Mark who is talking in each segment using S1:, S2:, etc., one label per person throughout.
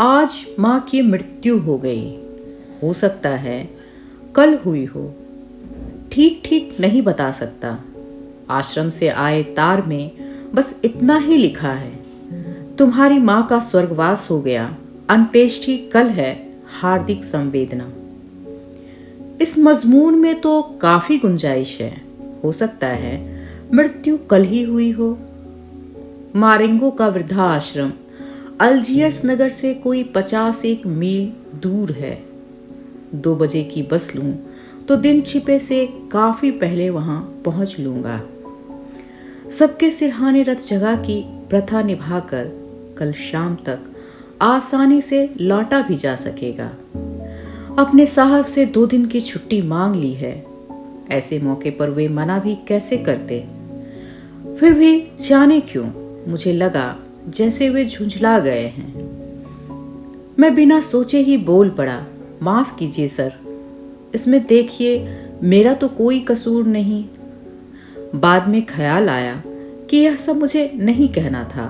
S1: आज माँ की मृत्यु हो गई। हो सकता है कल हुई हो। ठीक ठीक नहीं बता सकता। आश्रम से आए तार में बस इतना ही लिखा है, तुम्हारी माँ का स्वर्गवास हो गया, अंत्येष्टि कल है, हार्दिक संवेदना। इस मजमून में तो काफी गुंजाइश है। हो सकता है मृत्यु कल ही हुई हो। मारेंगो का वृद्धा आश्रम अल्जियर्स नगर से कोई 51 मील दूर है। 2 बजे की बस लूं तो दिन छिपे से काफी पहले वहां पहुंच लूंगा। सबके सिरहाने रथ जगह की प्रथा निभाकर कल शाम तक आसानी से लौटा भी जा सकेगा। अपने साहब से 2 दिन की छुट्टी मांग ली है। ऐसे मौके पर वे मना भी कैसे करते। फिर भी जाने क्यों मुझे लगा जैसे वे झुंझला गए हैं। मैं बिना सोचे ही बोल पड़ा, माफ कीजिए सर, इसमें देखिए मेरा तो कोई कसूर नहीं। बाद में ख्याल आया कि यह सब मुझे नहीं कहना था।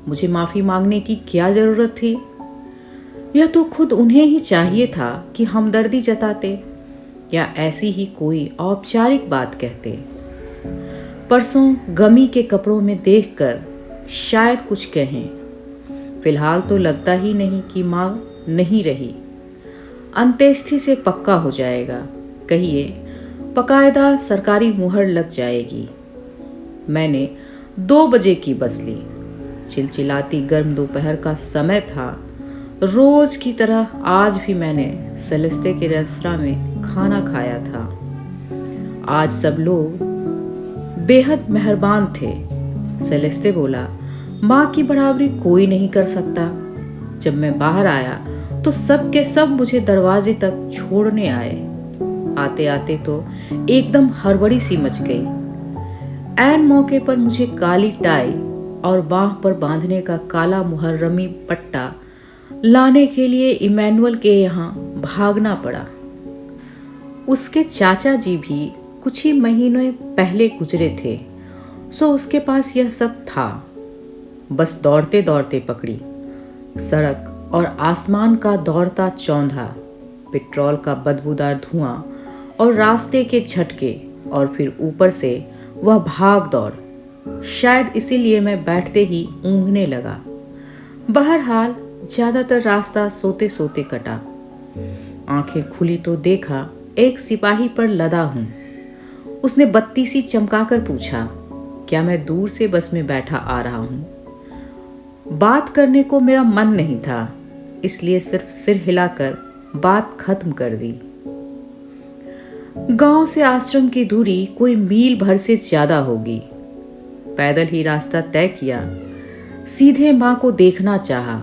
S1: मुझे माफी मांगने की क्या जरूरत थी। यह तो खुद उन्हें ही चाहिए था कि हमदर्दी जताते या ऐसी ही कोई औपचारिक बात कहते। परसों गमी के कपड़ों में देखकर शायद कुछ कहें। फिलहाल तो लगता ही नहीं कि मां नहीं रही। अंत्येष्टि से पक्का हो जाएगा, कहिए बकायदा सरकारी मुहर लग जाएगी। मैंने 2 बजे की बस ली। चिलचिलाती गर्म दोपहर का समय था। रोज की तरह आज भी मैंने सेलेस्टे के रेस्तरां में खाना खाया था। आज सब लोग बेहद मेहरबान थे। सेलेस्टे बोला, माँ की बराबरी कोई नहीं कर सकता। जब मैं बाहर आया तो सब के सब मुझे दरवाजे तक छोड़ने आए। आते आते तो एकदम हड़बड़ी सी मच गई। ऐन मौके पर मुझे काली टाई और बाह पर बांधने का काला मुहर्रमी पट्टा लाने के लिए इमैनुअल के यहाँ भागना पड़ा। उसके चाचा जी भी कुछ ही महीनों पहले गुजरे थे, सो उसके पास यह सब था। बस दौड़ते दौड़ते पकड़ी। सड़क और आसमान का दौड़ता चौंधा, पेट्रोल का बदबूदार धुआं और रास्ते के झटके, और फिर ऊपर से वह भाग दौड़। शायद इसीलिए मैं बैठते ही ऊँघने लगा। बहरहाल ज्यादातर रास्ता सोते सोते कटा। आंखें खुली तो देखा एक सिपाही पर लदा हूं। उसने बत्ती सी चमकाकर पूछा, क्या मैं दूर से बस में बैठा आ रहा हूं। बात करने को मेरा मन नहीं था, इसलिए सिर्फ सिर हिलाकर बात खत्म कर दी। गांव से आश्रम की दूरी कोई मील भर से ज्यादा होगी। पैदल ही रास्ता तय किया। सीधे मां को देखना चाहा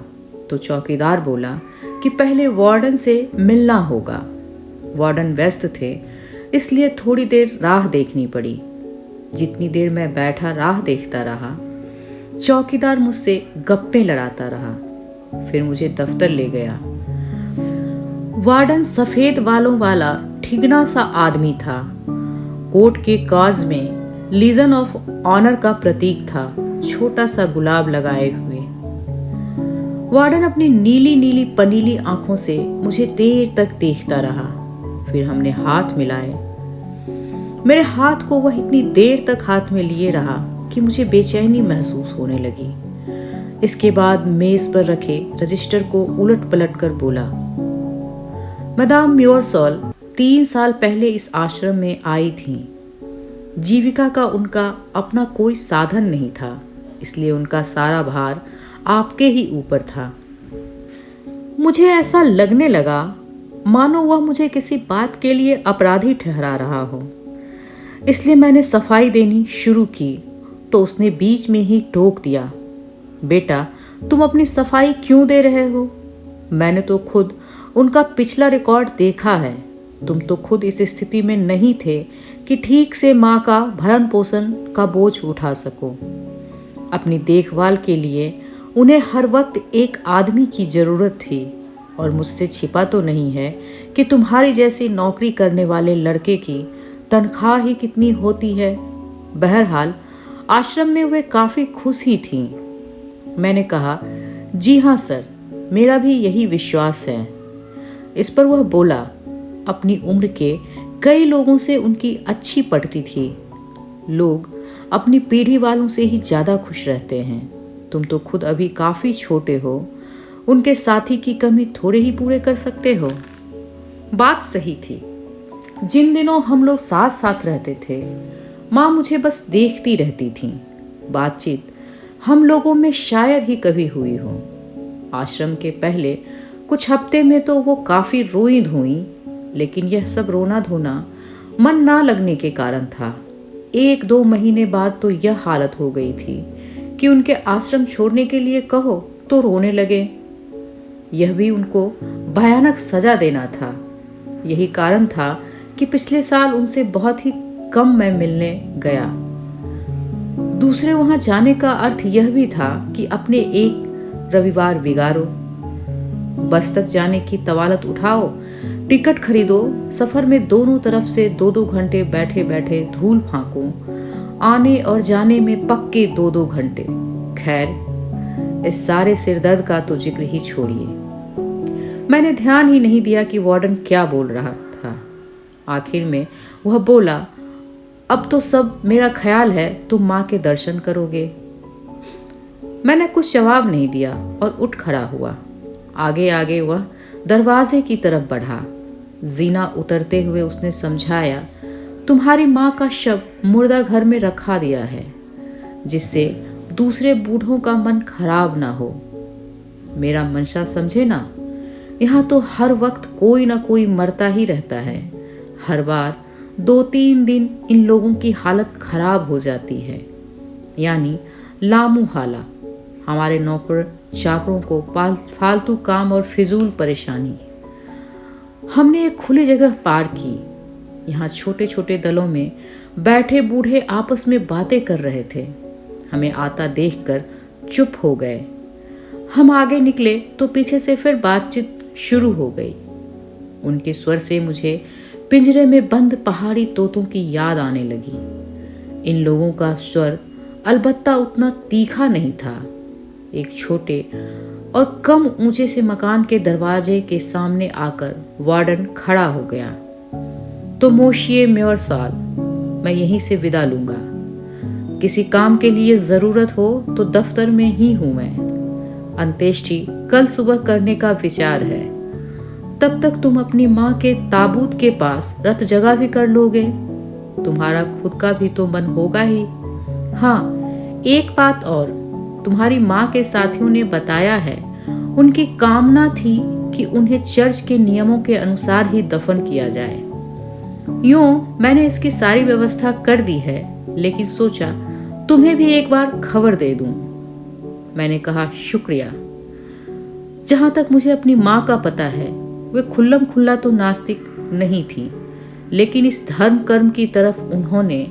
S1: तो चौकीदार बोला कि पहले वार्डन से मिलना होगा। वार्डन व्यस्त थे, इसलिए थोड़ी देर राह देखनी पड़ी। जितनी देर मैं बैठा राह देखता रहा, चौकीदार मुझसे गप्पे लड़ाता रहा। फिर मुझे दफ्तर ले गया। वार्डन सफेद बालों वाला ठिगना सा आदमी था। कोट के काज में लीजन ऑफ ऑनर का प्रतीक था, छोटा सा गुलाब लगाए हुए। वार्डन अपनी नीली नीली पनीली आंखों से मुझे देर तक देखता रहा। फिर हमने हाथ मिलाए। मेरे हाथ को वह इतनी देर तक हाथ में लिए रहा कि मुझे बेचैनी महसूस होने लगी। इसके बाद मेज पर रखे रजिस्टर को उलट पलट कर बोला, मैदाम म्योरसॉल 3 साल पहले इस आश्रम में आई थीं। जीविका का उनका अपना कोई साधन नहीं था, इसलिए उनका सारा भार आपके ही ऊपर था। मुझे ऐसा लगने लगा मानो वह मुझे किसी बात के लिए अपराधी ठहरा रहा हो। इसलिए मैंने सफाई देनी शुरू की तो उसने बीच में ही टोक दिया, बेटा तुम अपनी सफाई क्यों दे रहे हो। मैंने तो खुद उनका पिछला रिकॉर्ड देखा है। तुम तो खुद इस स्थिति में नहीं थे कि ठीक से माँ का भरण पोषण का बोझ उठा सको। अपनी देखभाल के लिए उन्हें हर वक्त एक आदमी की जरूरत थी, और मुझसे छिपा तो नहीं है कि तुम्हारी जैसी नौकरी करने वाले लड़के की तनख्वाह ही कितनी होती है। बहरहाल आश्रम में वे काफ़ी खुश ही थीं। मैंने कहा, जी हाँ सर, मेरा भी यही विश्वास है। इस पर वह बोला, अपनी उम्र के कई लोगों से उनकी अच्छी पटती थी। लोग अपनी पीढ़ी वालों से ही ज़्यादा खुश रहते हैं। तुम तो खुद अभी काफ़ी छोटे हो, उनके साथी की कमी थोड़े ही पूरे कर सकते हो। बात सही थी। जिन दिनों हम लोग साथ साथ रहते थे, माँ मुझे बस देखती रहती थी। बातचीत हम लोगों में शायद ही कभी हुई हो। आश्रम के पहले कुछ हफ्ते में तो वो काफ़ी रोई धोई, लेकिन यह सब रोना धोना मन ना लगने के कारण था। 1-2 महीने बाद तो यह हालत हो गई थी कि उनके आश्रम छोड़ने के लिए कहो तो रोने लगे। यह भी उनको भयानक सजा देना था। यही कारण था कि पिछले साल उनसे बहुत ही कम मैं मिलने गया। दूसरे वहां जाने का अर्थ यह भी था कि अपने एक रविवार बिगाड़ो, बस तक जाने की तवालत उठाओ, टिकट खरीदो, सफर में दोनों तरफ से 2-2 घंटे बैठे बैठे धूल फांको, आने और जाने में पक्के 2-2 घंटे। खैर, इस सारे सिरदर्द का तो जिक्र ही छोड़िए। मैंने ध्यान ही नहीं दिया कि वार्डन क्या बोल रहा था। आखिर में वह बोला, अब तो सब मेरा ख्याल है तुम माँ के दर्शन करोगे। मैंने कुछ जवाब नहीं दिया और उठ खड़ा हुआ। आगे आगे वह दरवाजे की तरफ बढ़ा। जीना उतरते हुए उसने समझाया, तुम्हारी माँ का शव मुर्दा घर में रखा दिया है, जिससे दूसरे बूढ़ों का मन खराब ना हो। मेरा मंशा समझे ना, यहाँ तो हर वक्त कोई ना कोई मरता ही रहता है। हर बार 2-3 दिन इन लोगों की हालत खराब हो जाती है, यानी लामू हाला। हमारे नौकर चाकरों को फालतू काम और फिजूल परेशानी। हमने एक खुली जगह पार की। यहाँ छोटे छोटे दलों में बैठे बूढ़े आपस में बातें कर रहे थे। हमें आता देखकर चुप हो गए। हम आगे निकले तो पीछे से फिर बातचीत शुरू हो गई। उनके स्वर से मुझे पिंजरे में बंद पहाड़ी तोतों की याद आने लगी। इन लोगों का स्वर अलबत्ता उतना तीखा नहीं था। एक छोटे और कम ऊंचे से मकान के दरवाजे के सामने आकर वार्डन खड़ा हो गया। तो मोशिए म्योर साल, मैं यहीं से विदा लूंगा। किसी काम के लिए जरूरत हो तो दफ्तर में ही हूं मैं। अंत्येष्टि कल सुबह करने का विचार है। तब तक तुम अपनी माँ के ताबूत के पास रत जगह भी कर लोगे। तुम्हारा खुद का भी तो मन होगा ही। हाँ, एक बात और, तुम्हारी माँ के साथियों ने बताया है, उनकी कामना थी कि उन्हें चर्च के नियमों के अनुसार ही दफन किया जाए। यूं मैंने इसकी सारी व्यवस्था कर दी है, लेकिन सोचा तुम्हें भी एक बार खबर दे दूं। मैंने कहा, शुक्रिया। जहां तक मुझे अपनी माँ का पता है, वे खुल्लम खुल्ला तो नास्तिक नहीं थी, लेकिन इस धर्म कर्म की तरफ उन्होंने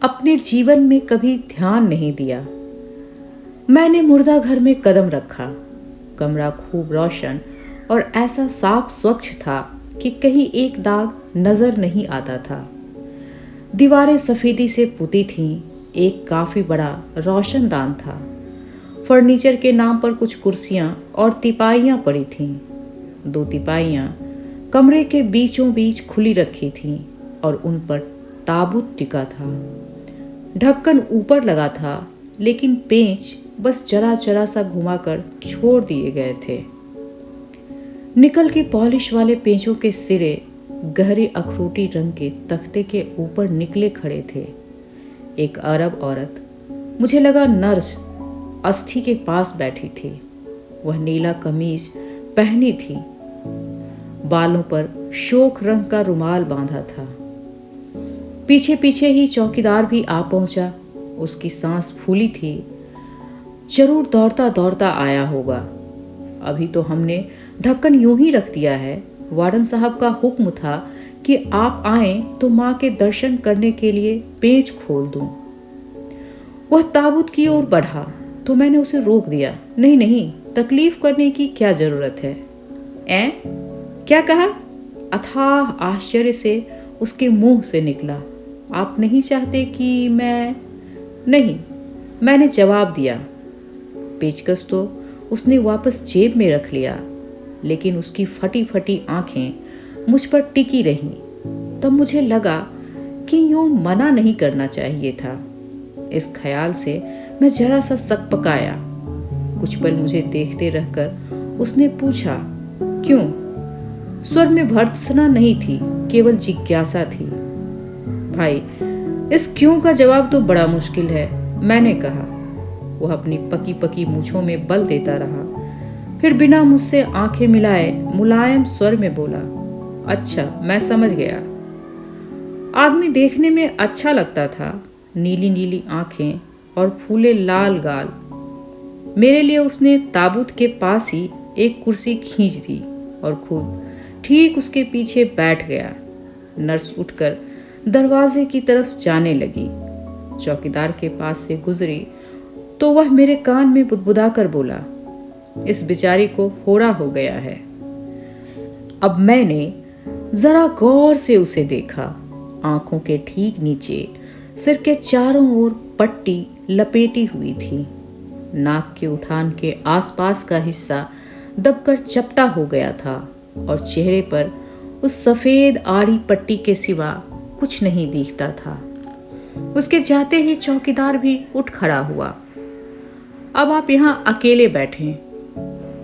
S1: अपने जीवन में कभी ध्यान नहीं दिया। मैंने मुर्दा घर में कदम रखा। कमरा खूब रोशन और ऐसा साफ स्वच्छ था कि कहीं एक दाग नजर नहीं आता था। दीवारें सफेदी से पुती थीं। एक काफी बड़ा रोशनदान था। फर्नीचर के नाम पर कुछ कुर्सियां और तिपाइयां पड़ी थीं। 2 तिपाइयां कमरे के बीचों बीच खुली रखी थीं और उन पर ताबूत टिका था। ढक्कन ऊपर लगा था, लेकिन पेंच बस जरा जरा सा घुमाकर छोड़ दिए गए थे। निकल के पॉलिश वाले पेंचों के सिरे गहरे अखरोटी रंग के तख्ते के ऊपर निकले खड़े थे। एक अरब औरत, मुझे लगा नर्स, अस्थि के पास बैठी थी। वह नीला कमीज पहनी थी। बालों पर शोक रंग का रुमाल बांधा था। पीछे पीछे ही चौकीदार भी आ पहुंचा। उसकी सांस फूली थी। जरूर दौड़ता दौड़ता आया होगा। अभी तो हमने ढक्कन यूं ही रख दिया है। वार्डन साहब का हुक्म था कि आप आएं तो माँ के दर्शन करने के लिए पेच खोल दूं। वह ताबूत की ओर बढ़ा तो मैंने उसे रोक दिया। नहीं नहीं, तकलीफ करने की क्या जरूरत है। क्या कहा? अथाह आश्चर्य से उसके मुंह से निकला। आप नहीं चाहते कि मैं? नहीं, मैंने जवाब दिया। पेचकस तो उसने वापस जेब में रख लिया, लेकिन उसकी फटी फटी आंखें मुझ पर टिकी रहीं। तब मुझे लगा कि यूं मना नहीं करना चाहिए था। इस ख्याल से मैं जरा सा सकपकाया। कुछ पल मुझे देखते रहकर उसने पूछा, क्यों? स्वर में भर्त्सना नहीं थी, केवल जिज्ञासा थी। भाई, इस क्यों का जवाब तो बड़ा मुश्किल है, मैंने कहा। वह अपनी पकी पकी मूंछों में बल देता रहा, फिर बिना मुझसे आंखें मिलाए मुलायम स्वर में बोला, अच्छा, मैं समझ गया। आदमी देखने में अच्छा लगता था, नीली नीली आंखें और फूले लाल गाल। मेरे लिए उसने ताबूत के पास ही एक कुर्सी खींच दी और खुद ठीक उसके पीछे बैठ गया। नर्स उठकर दरवाजे की तरफ जाने लगी। चौकीदार के पास से गुजरी तो वह मेरे कान में बुदबुदा कर बोला, इस बेचारी को फोड़ा हो गया है। अब मैंने जरा गौर से उसे देखा। आंखों के ठीक नीचे सिर के चारों ओर पट्टी लपेटी हुई थी। नाक के उठान के आसपास का हिस्सा दबकर चपटा हो गया था और चेहरे पर उस सफेद आड़ी पट्टी के सिवा कुछ नहीं दिखता था। उसके जाते ही चौकीदार भी उठ खड़ा हुआ। अब आप यहाँ अकेले बैठे।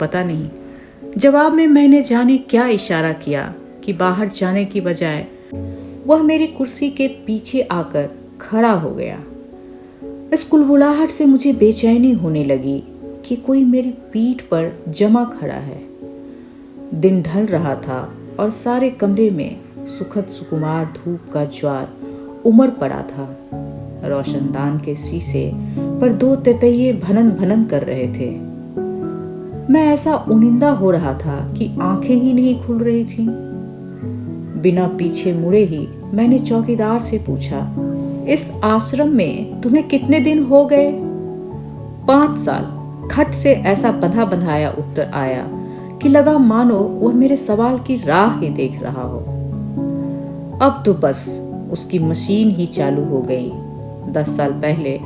S1: पता नहीं जवाब में मैंने जाने क्या इशारा किया कि बाहर जाने की बजाय वह मेरी कुर्सी के पीछे आकर खड़ा हो गया। इस कुलबुलाहट से मुझे बेचैनी होने लगी कि कोई मेरी पीठ पर जमा खड़ा है। दिन ढल रहा था और सारे कमरे में सुखद सुकुमार धूप का ज्वार उमड़ पड़ा था। रोशनदान के शीशे पर दो तितैये भनन भनन कर रहे थे। मैं ऐसा उनिंदा हो रहा था कि आंखें ही नहीं खुल रही थीं। बिना पीछे मुड़े ही मैंने चौकीदार से पूछा, इस आश्रम में तुम्हें कितने दिन हो गए? 5 साल, खट से ऐसा बंधा बंधाया उत्तर आया कि लगा मानो वह मेरे सवाल की राह ही देख रहा हो। अब तो बस उसकी मशीन ही चालू हो गई। 10 साल पहले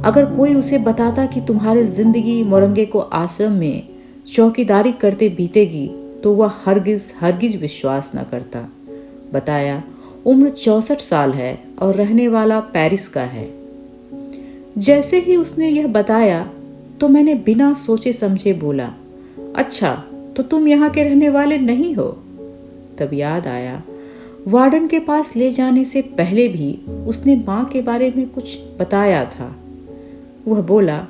S1: अगर कोई उसे बताता कि तुम्हारी जिंदगी मोरंगे को आश्रम में चौकीदारी करते बीतेगी तो वह हरगिज हरगिज विश्वास न करता। बताया उम्र 64 साल है और रहने वाला पेरिस का है। जैसे ही उसने यह बताया तो मैंने बिना सोचे समझे बोला, अच्छा, तो तुम यहाँ के रहने वाले नहीं हो? तब याद आया वार्डन के पास ले जाने से पहले भी उसने माँ के बारे में कुछ बताया था। वह बोला,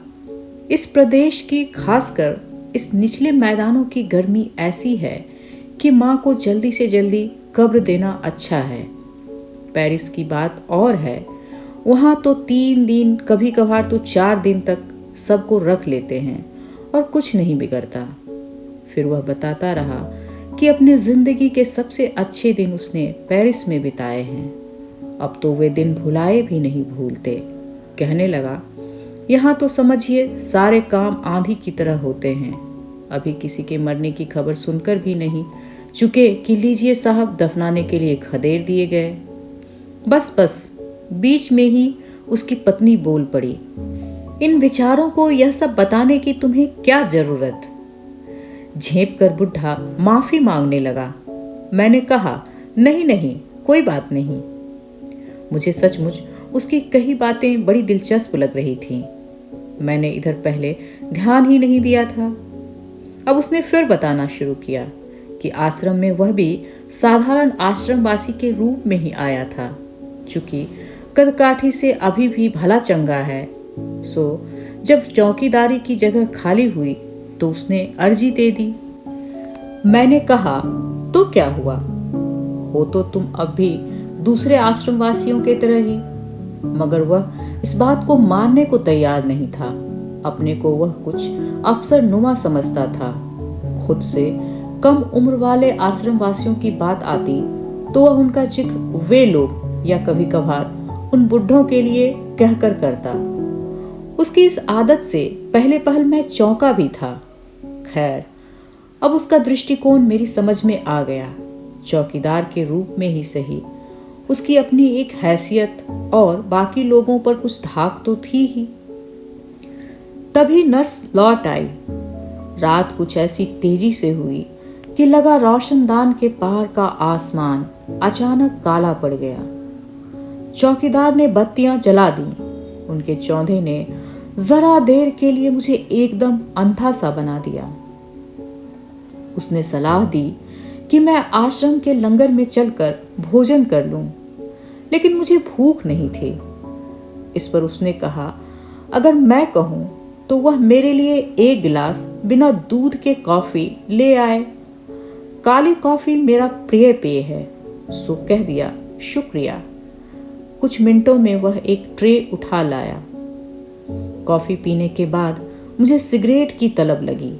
S1: इस प्रदेश की, खासकर इस निचले मैदानों की गर्मी ऐसी है कि माँ को जल्दी से जल्दी कब्र देना अच्छा है। पेरिस की बात और है, वहाँ तो 3 दिन, कभी कभार तो 4 दिन तक सबको रख लेते हैं और कुछ नहीं बिगड़ता। फिर वह बताता रहा कि अपने जिंदगी के सबसे अच्छे दिन उसने पेरिस में बिताए हैं। अब तो वे दिन भुलाए भी नहीं भूलते। कहने लगा, यहाँ तो समझिए सारे काम आंधी की तरह होते हैं। अभी किसी के मरने की खबर सुनकर भी नहीं चुके कि लीजिए साहब, दफनाने के लिए खदेड़ दिए गए। बस बीच में ही उसकी पत्नी बोल पड़ी, इन विचारों को यह सब बताने की तुम्हें क्या जरूरत? झेप कर बुढ़ा माफी मांगने लगा। मैंने कहा, नहीं, कोई बात नहीं। मुझे सचमुच उसकी कई बातें बड़ी दिलचस्प लग रही थीं। मैंने इधर पहले ध्यान ही नहीं दिया था। अब उसने फिर बताना शुरू किया कि आश्रम में वह भी साधारण आश्रमवासी के रूप में ही आया था। चूंकि कदकाठी से अभी भी भला चंगा है, सो जब चौकीदारी की जगह खाली हुई तो उसने अर्जी दे दी। मैंने कहा, तो क्या हुआ? हो तो तुम अब भी दूसरे आश्रमवासियों के तरह ही। मगर वह इस बात को मानने को तैयार नहीं था। अपने को वह कुछ अफसर नुमा समझता था। खुद से कम उम्र वाले आश्रमवासियों की बात आती तो वह उनका जिक्र वे लोग या कभी कभार उन बुढ़ों के लिए कहकर करता। उसकी इस आदत से पहले पहल मैं चौंका भी था। खैर, अब उसका दृष्टिकोण मेरी समझ में आ गया। चौकीदार के रूप में ही सही, उसकी अपनी एक हैसियत और बाकी लोगों पर कुछ धाक तो थी ही। तभी नर्स लौट आई। रात कुछ ऐसी तेजी से हुई कि लगा रोशनदान के पार का आसमान अचानक काला पड़ गया। चौकीदार ने बत्तियां जला दी। उनके चौंधे ने जरा देर के लिए मुझे एकदम अंधा सा बना दिया। उसने सलाह दी कि मैं आश्रम के लंगर में चलकर भोजन कर लूं, लेकिन मुझे भूख नहीं थी। इस पर उसने कहा, अगर मैं कहूं तो वह मेरे लिए एक गिलास बिना दूध के कॉफी ले आए। काली कॉफी मेरा प्रिय पेय है, सो कह दिया शुक्रिया। कुछ मिनटों में वह एक ट्रे उठा लाया। कॉफी पीने के बाद मुझे सिगरेट की तलब लगी,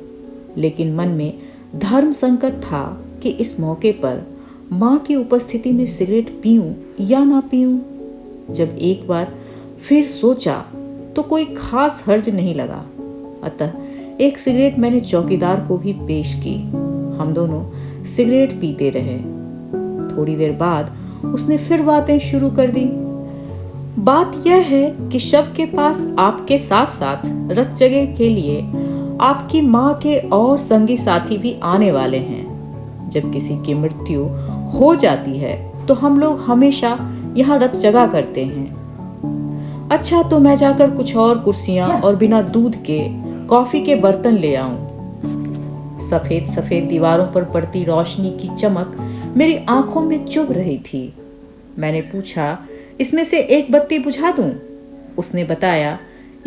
S1: लेकिन मन में धर्म संकट था कि इस मौके पर मां की उपस्थिति में सिगरेट पीऊं या ना पीऊं। जब एक बार फिर सोचा तो कोई खास हर्ज नहीं लगा, अतः एक सिगरेट मैंने चौकीदार को भी पेश की। हम दोनों सिगरेट पीते रहे। थोड़ी देर बाद उसने फिर बातें शुरू कर दी। बात यह है कि शव के पास आपके साथ साथ रत जगह के लिए आपकी माँ के और संगी साथी भी आने वाले हैं। जब किसी की मृत्यु हो जाती है तो हम लोग हमेशा यहाँ रत जगह करते हैं। अच्छा, तो मैं जाकर कुछ और कुर्सियां और बिना दूध के कॉफी के बर्तन ले आऊं। सफेद सफेद दीवारों पर पड़ती रोशनी की चमक मेरी आंखों में चुभ रही थी। मैंने पूछा, इसमें से एक बत्ती बुझा दूं? उसने बताया,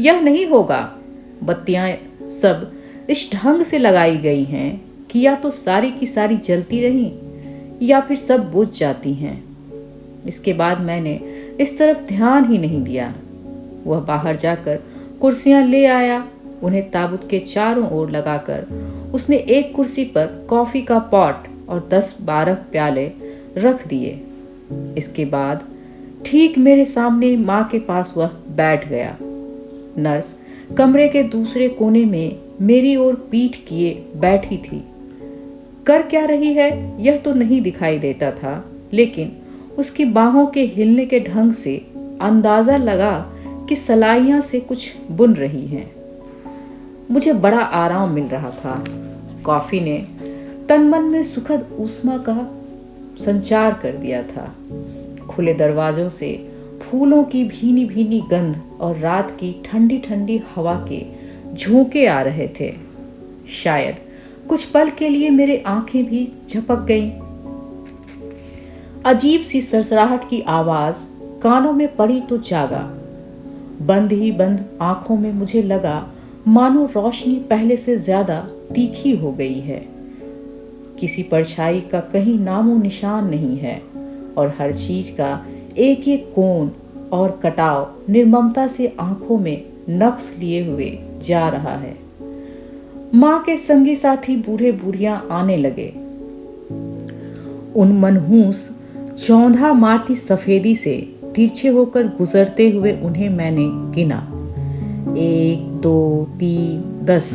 S1: यह नहीं होगा। बत्तियां सब इस ढंग से लगाई गई हैं कि या तो सारी की सारी जलती रहीं या फिर सब बुझ जाती हैं। इसके बाद मैंने इस तरफ ध्यान ही नहीं दिया। वह बाहर जाकर कुर्सियां ले आया। उन्हें ताबूत के चारों ओर लगाकर उसने एक कुर्सी पर कॉफी का पॉट और 10-12 प्याले रख दिए। इसके बाद ठीक मेरे सामने माँ के पास वह बैठ गया। नर्स कमरे के दूसरे कोने में मेरी ओर पीठ किए बैठी थी। कर क्या रही है यह तो नहीं दिखाई देता था, लेकिन उसकी बाहों के हिलने के ढंग से अंदाजा लगा कि सलाइयां से कुछ बुन रही हैं। मुझे बड़ा आराम मिल रहा था। कॉफी ने तन मन में सुखद ऊष्मा का संचार कर दिया था। खुले दरवाजों से फूलों की भीनी भीनी गंध और रात की ठंडी ठंडी हवा के झोंके आ रहे थे। शायद कुछ पल के लिए मेरी आंखें भी झपक गईं। अजीब सी सरसराहट की आवाज कानों में पड़ी तो जागा। बंद ही बंद आंखों में मुझे लगा मानो रोशनी पहले से ज्यादा तीखी हो गई है। किसी परछाई का कहीं नामो निशान नहीं है और हर चीज का एक एक कोण और कटाव निर्ममता से आंखों में नक्श लिए हुए जा रहा है। मां के संगी साथी बूढ़े बूढ़ियां आने लगे। उन मनहूस चौंधा मारती सफेदी से तिरछे होकर गुजरते हुए उन्हें मैंने गिना। 1, 2, 3, 10।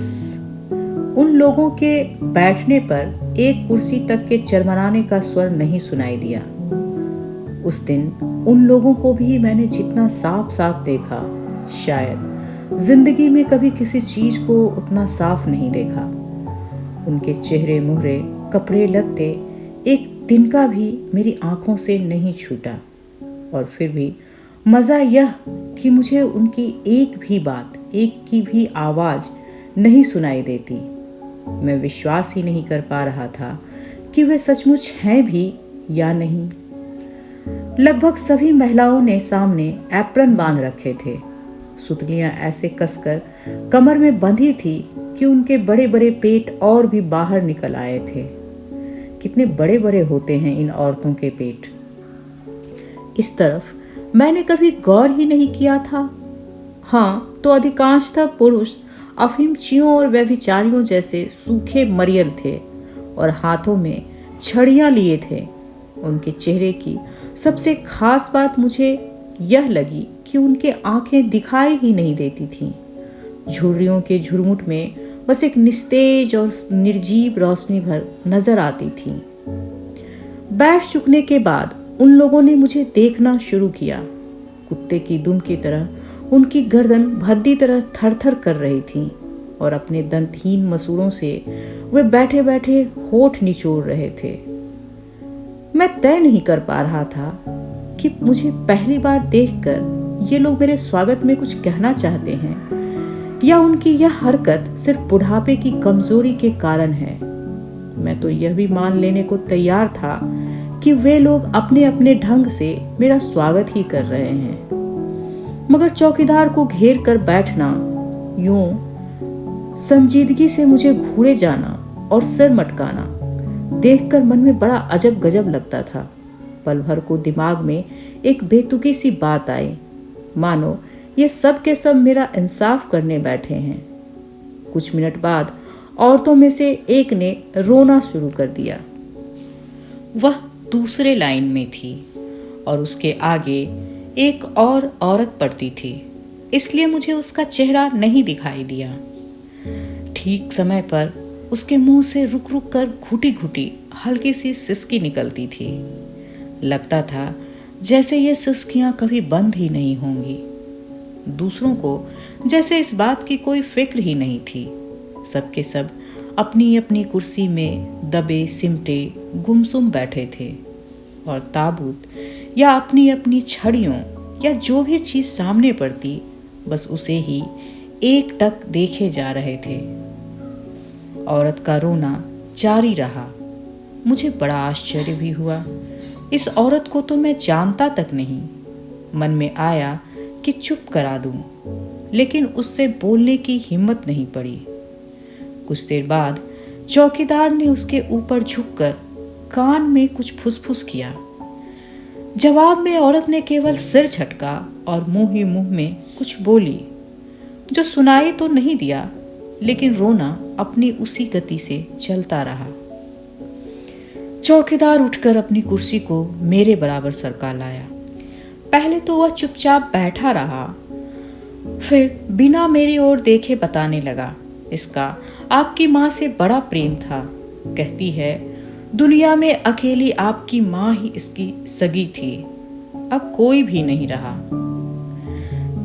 S1: उन लोगों के बैठने पर एक कुर्सी तक के चरमराने का स्वर नहीं सुनाई दिया। उस दिन उन लोगों को भी मैंने जितना साफ साफ देखा, शायद जिंदगी में कभी किसी चीज को उतना साफ नहीं देखा। उनके चेहरे मुहरे कपड़े लत्ते एक तिनका भी मेरी आंखों से नहीं छूटा। और फिर भी मजा यह कि मुझे उनकी एक भी बात, एक की भी आवाज नहीं सुनाई देती। मैं विश्वास ही नहीं कर पा रहा था कि वे सचमुच हैं भी या नहीं। लगभग सभी महिलाओं ने सामने एप्रन बांध रखे थे। सुतलियां ऐसे कसकर कमर में बंधी थी कि उनके बड़े बड़े पेट और भी बाहर निकल आए थे। कितने बड़े बड़े होते हैं इन औरतों के पेट। इस तरफ मैंने कभी गौर ही नहीं किया था। हाँ, तो अधिकांशतः पुरुष अफीमचियों और व्यभिचारियों जैसे सूखे मरियल थे और हाथों में छड़ियां लिए थे। उनके चेहरे की सबसे खास बात मुझे यह लगी कि उनके आंखें दिखाई ही नहीं देती थीं। झुर्रियों के झुरमुट में बस एक निस्तेज और निर्जीव रोशनी भर नजर आती थी। बैठ चुकने के बाद उन लोगों ने मुझे देखना शुरू किया। कुत्ते की दुम की तरह उनकी गर्दन भद्दी तरह थर थर कर रही थी। और अपने दंतहीन मसूड़ों से वे बैठे बैठे होठ निचोड़ रहे थे। मैं तय नहीं कर पा रहा था कि मुझे पहली बार देखकर ये लोग मेरे स्वागत में कुछ कहना चाहते हैं या उनकी यह हरकत सिर्फ बुढ़ापे की कमजोरी के कारण है। मैं तो यह भी मान लेने को तैयार था कि वे लोग अपने अपने ढंग से मेरा स्वागत ही कर रहे हैं, मगर चौकीदार को घेर कर बैठना, यूं संजीदगी से मुझे घूरे जाना और सिर मटकाना देखकर मन में बड़ा अजब गजब लगता था। पल भर को दिमाग में एक बेतुकी सी बात आई, मानो ये सब के सब मेरा इंसाफ करने बैठे हैं। कुछ मिनट बाद औरतों में से एक ने रोना शुरू कर दिया। वह दूसरे लाइन में थी और उसके आगे एक और औरत पड़ती थी, इसलिए मुझे उसका चेहरा नहीं दिखाई दिया। ठीक समय पर उसके मुंह से रुक रुक कर घुटी घुटी हल्की सी सिसकी निकलती थी। लगता था जैसे ये सिसकियां कभी बंद ही नहीं होंगी। दूसरों को जैसे इस बात की कोई फिक्र ही नहीं थी। सबके सब अपनी अपनी कुर्सी में दबे सिमटे गुमसुम बैठे थे और ताबूत या अपनी अपनी छड़ियों या जो भी चीज सामने पड़ती बस उसे ही एक टक देखे जा रहे थे। औरत का रोना जारी रहा। मुझे बड़ा आश्चर्य भी हुआ। इस औरत को तो मैं जानता तक नहीं। मन में आया कि चुप करा दूं, लेकिन उससे बोलने की हिम्मत नहीं पड़ी। कुछ देर बाद चौकीदार ने उसके ऊपर झुककर कान में कुछ फुसफुस किया। जवाब में औरत ने केवल सिर झटका और मुंह ही मुंह में कुछ बोली, जो सुनाई तो नहीं दिया, लेकिन रोना अपनी उसी गति से चलता रहा। चौकीदार उठकर अपनी कुर्सी को मेरे बराबर सरका लाया। पहले तो वह चुपचाप बैठा रहा, फिर बिना मेरी ओर देखे बताने लगा, इसका आपकी माँ से बड़ा प्रेम था। कहती है दुनिया में अकेली आपकी माँ ही इसकी सगी थी, अब कोई भी नहीं रहा।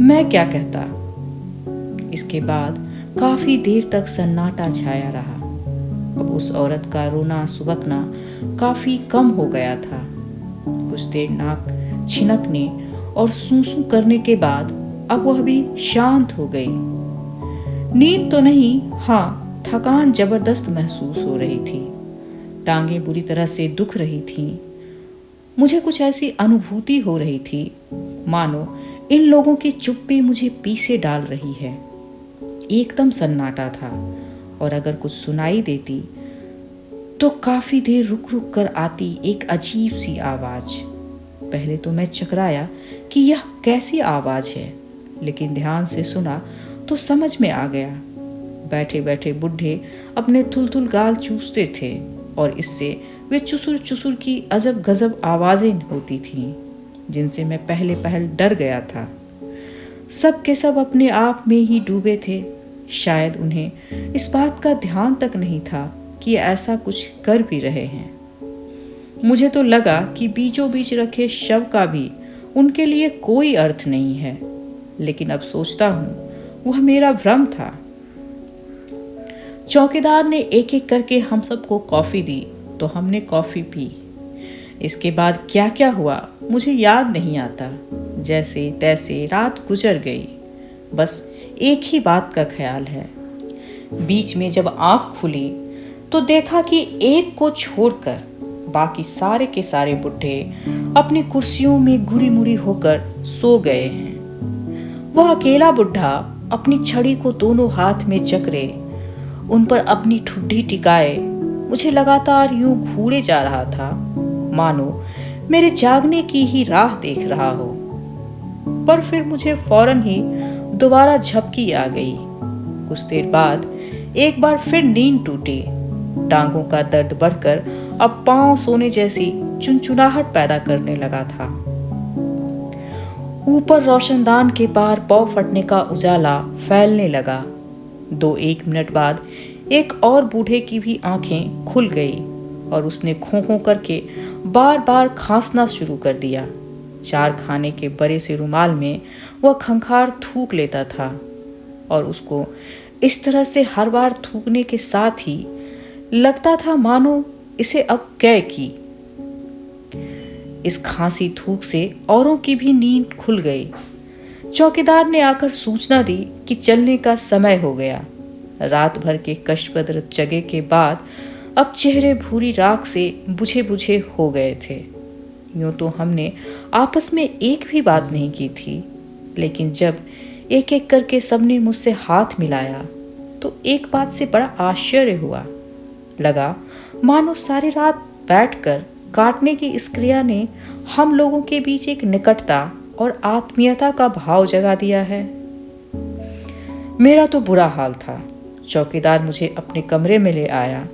S1: मैं क्या कहता। इसके बाद काफी देर तक सन्नाटा छाया रहा। अब उस औरत का रोना सुबकना काफी कम हो गया था। कुछ देर नाक छिनकने और सूसू करने के बाद अब वह भी शांत हो गई। नींद तो नहीं, हाँ थकान जबरदस्त महसूस हो रही थी। टांगें बुरी तरह से दुख रही थीं। मुझे कुछ ऐसी अनुभूति हो रही थी मानो इन लोगों की चुप्पी मुझे पीछे डाल रही है। एकदम सन्नाटा था और अगर कुछ सुनाई देती तो काफी देर रुक रुक कर आती एक अजीब सी आवाज। पहले तो मैं चकराया कि यह कैसी आवाज है, लेकिन ध्यान से सुना तो समझ में आ गया। बैठे बैठे बुढ़े अपने थुलथुल गाल चूसते थे और इससे वे चुसुर चुसुर की अजब गजब आवाजें होती थीं, जिनसे मैं पहले पहल डर गया था। सब के सब अपने आप में ही डूबे थे। शायद उन्हें इस बात का ध्यान तक नहीं था कि ऐसा कुछ कर भी रहे हैं। मुझे तो लगा कि बीचों बीच रखे शव का भी उनके लिए कोई अर्थ नहीं है, लेकिन अब सोचता हूं वह मेरा भ्रम था। चौकीदार ने एक एक करके हम सबको कॉफी दी तो हमने कॉफी पी। इसके बाद क्या क्या हुआ मुझे याद नहीं आता। जैसे तैसे रात गुजर गई। बस एक ही बात का ख्याल है। बीच में जब आंख खुली तो देखा कि एक को छोड़कर बाकी सारे के सारे बुढ़े अपनी कुर्सियों में घुड़ी मुड़ी होकर सो गए हैं। वह अकेला बुढ़ा अपनी छड़ी को दोनों हाथ में जकड़े उन पर अपनी ठुड्डी टिकाए मुझे लगातार यूं घूरे जा रहा था, मानो मेरे जागने की ही राह देख रहा हो। पर फिर मुझे फौरन ही दोबारा झपकी आ गई। कुछ देर बाद एक बार फिर नींद टूटी। टांगों का दर्द बढ़कर अब पांव सोने जैसी चुनचुनाहट पैदा करने लगा था। ऊपर रोशनदान के पार पौ फटने का उजाला फैलने लगा। 2-1 मिनट बाद एक और बूढ़े की भी आंखें खुल गई और उसने खों खों करके बार बार खांसना शुरू कर दिया। 4 खाने के बड़े से रुमाल में वह खंखार थूक लेता था और उसको इस तरह से हर बार थूकने के साथ ही लगता था मानो इसे अब कै की। इस खांसी थूक से औरों की भी नींद खुल गई। चौकीदार ने आकर सूचना दी कि चलने का समय हो गया। रात भर के कष्टप्रद जगह के बाद अब चेहरे भूरी राख से बुझे बुझे हो गए थे। यूं तो हमने आपस में एक भी बात नहीं की थी, लेकिन जब एक एक करके सबने मुझसे हाथ मिलाया तो एक बात से बड़ा आश्चर्य हुआ। लगा मानो सारी रात बैठकर काटने की इस क्रिया ने हम लोगों के बीच एक निकटता और आत्मीयता का भाव जगा दिया है। मेरा तो बुरा हाल था। चौकीदार मुझे अपने कमरे में ले आया।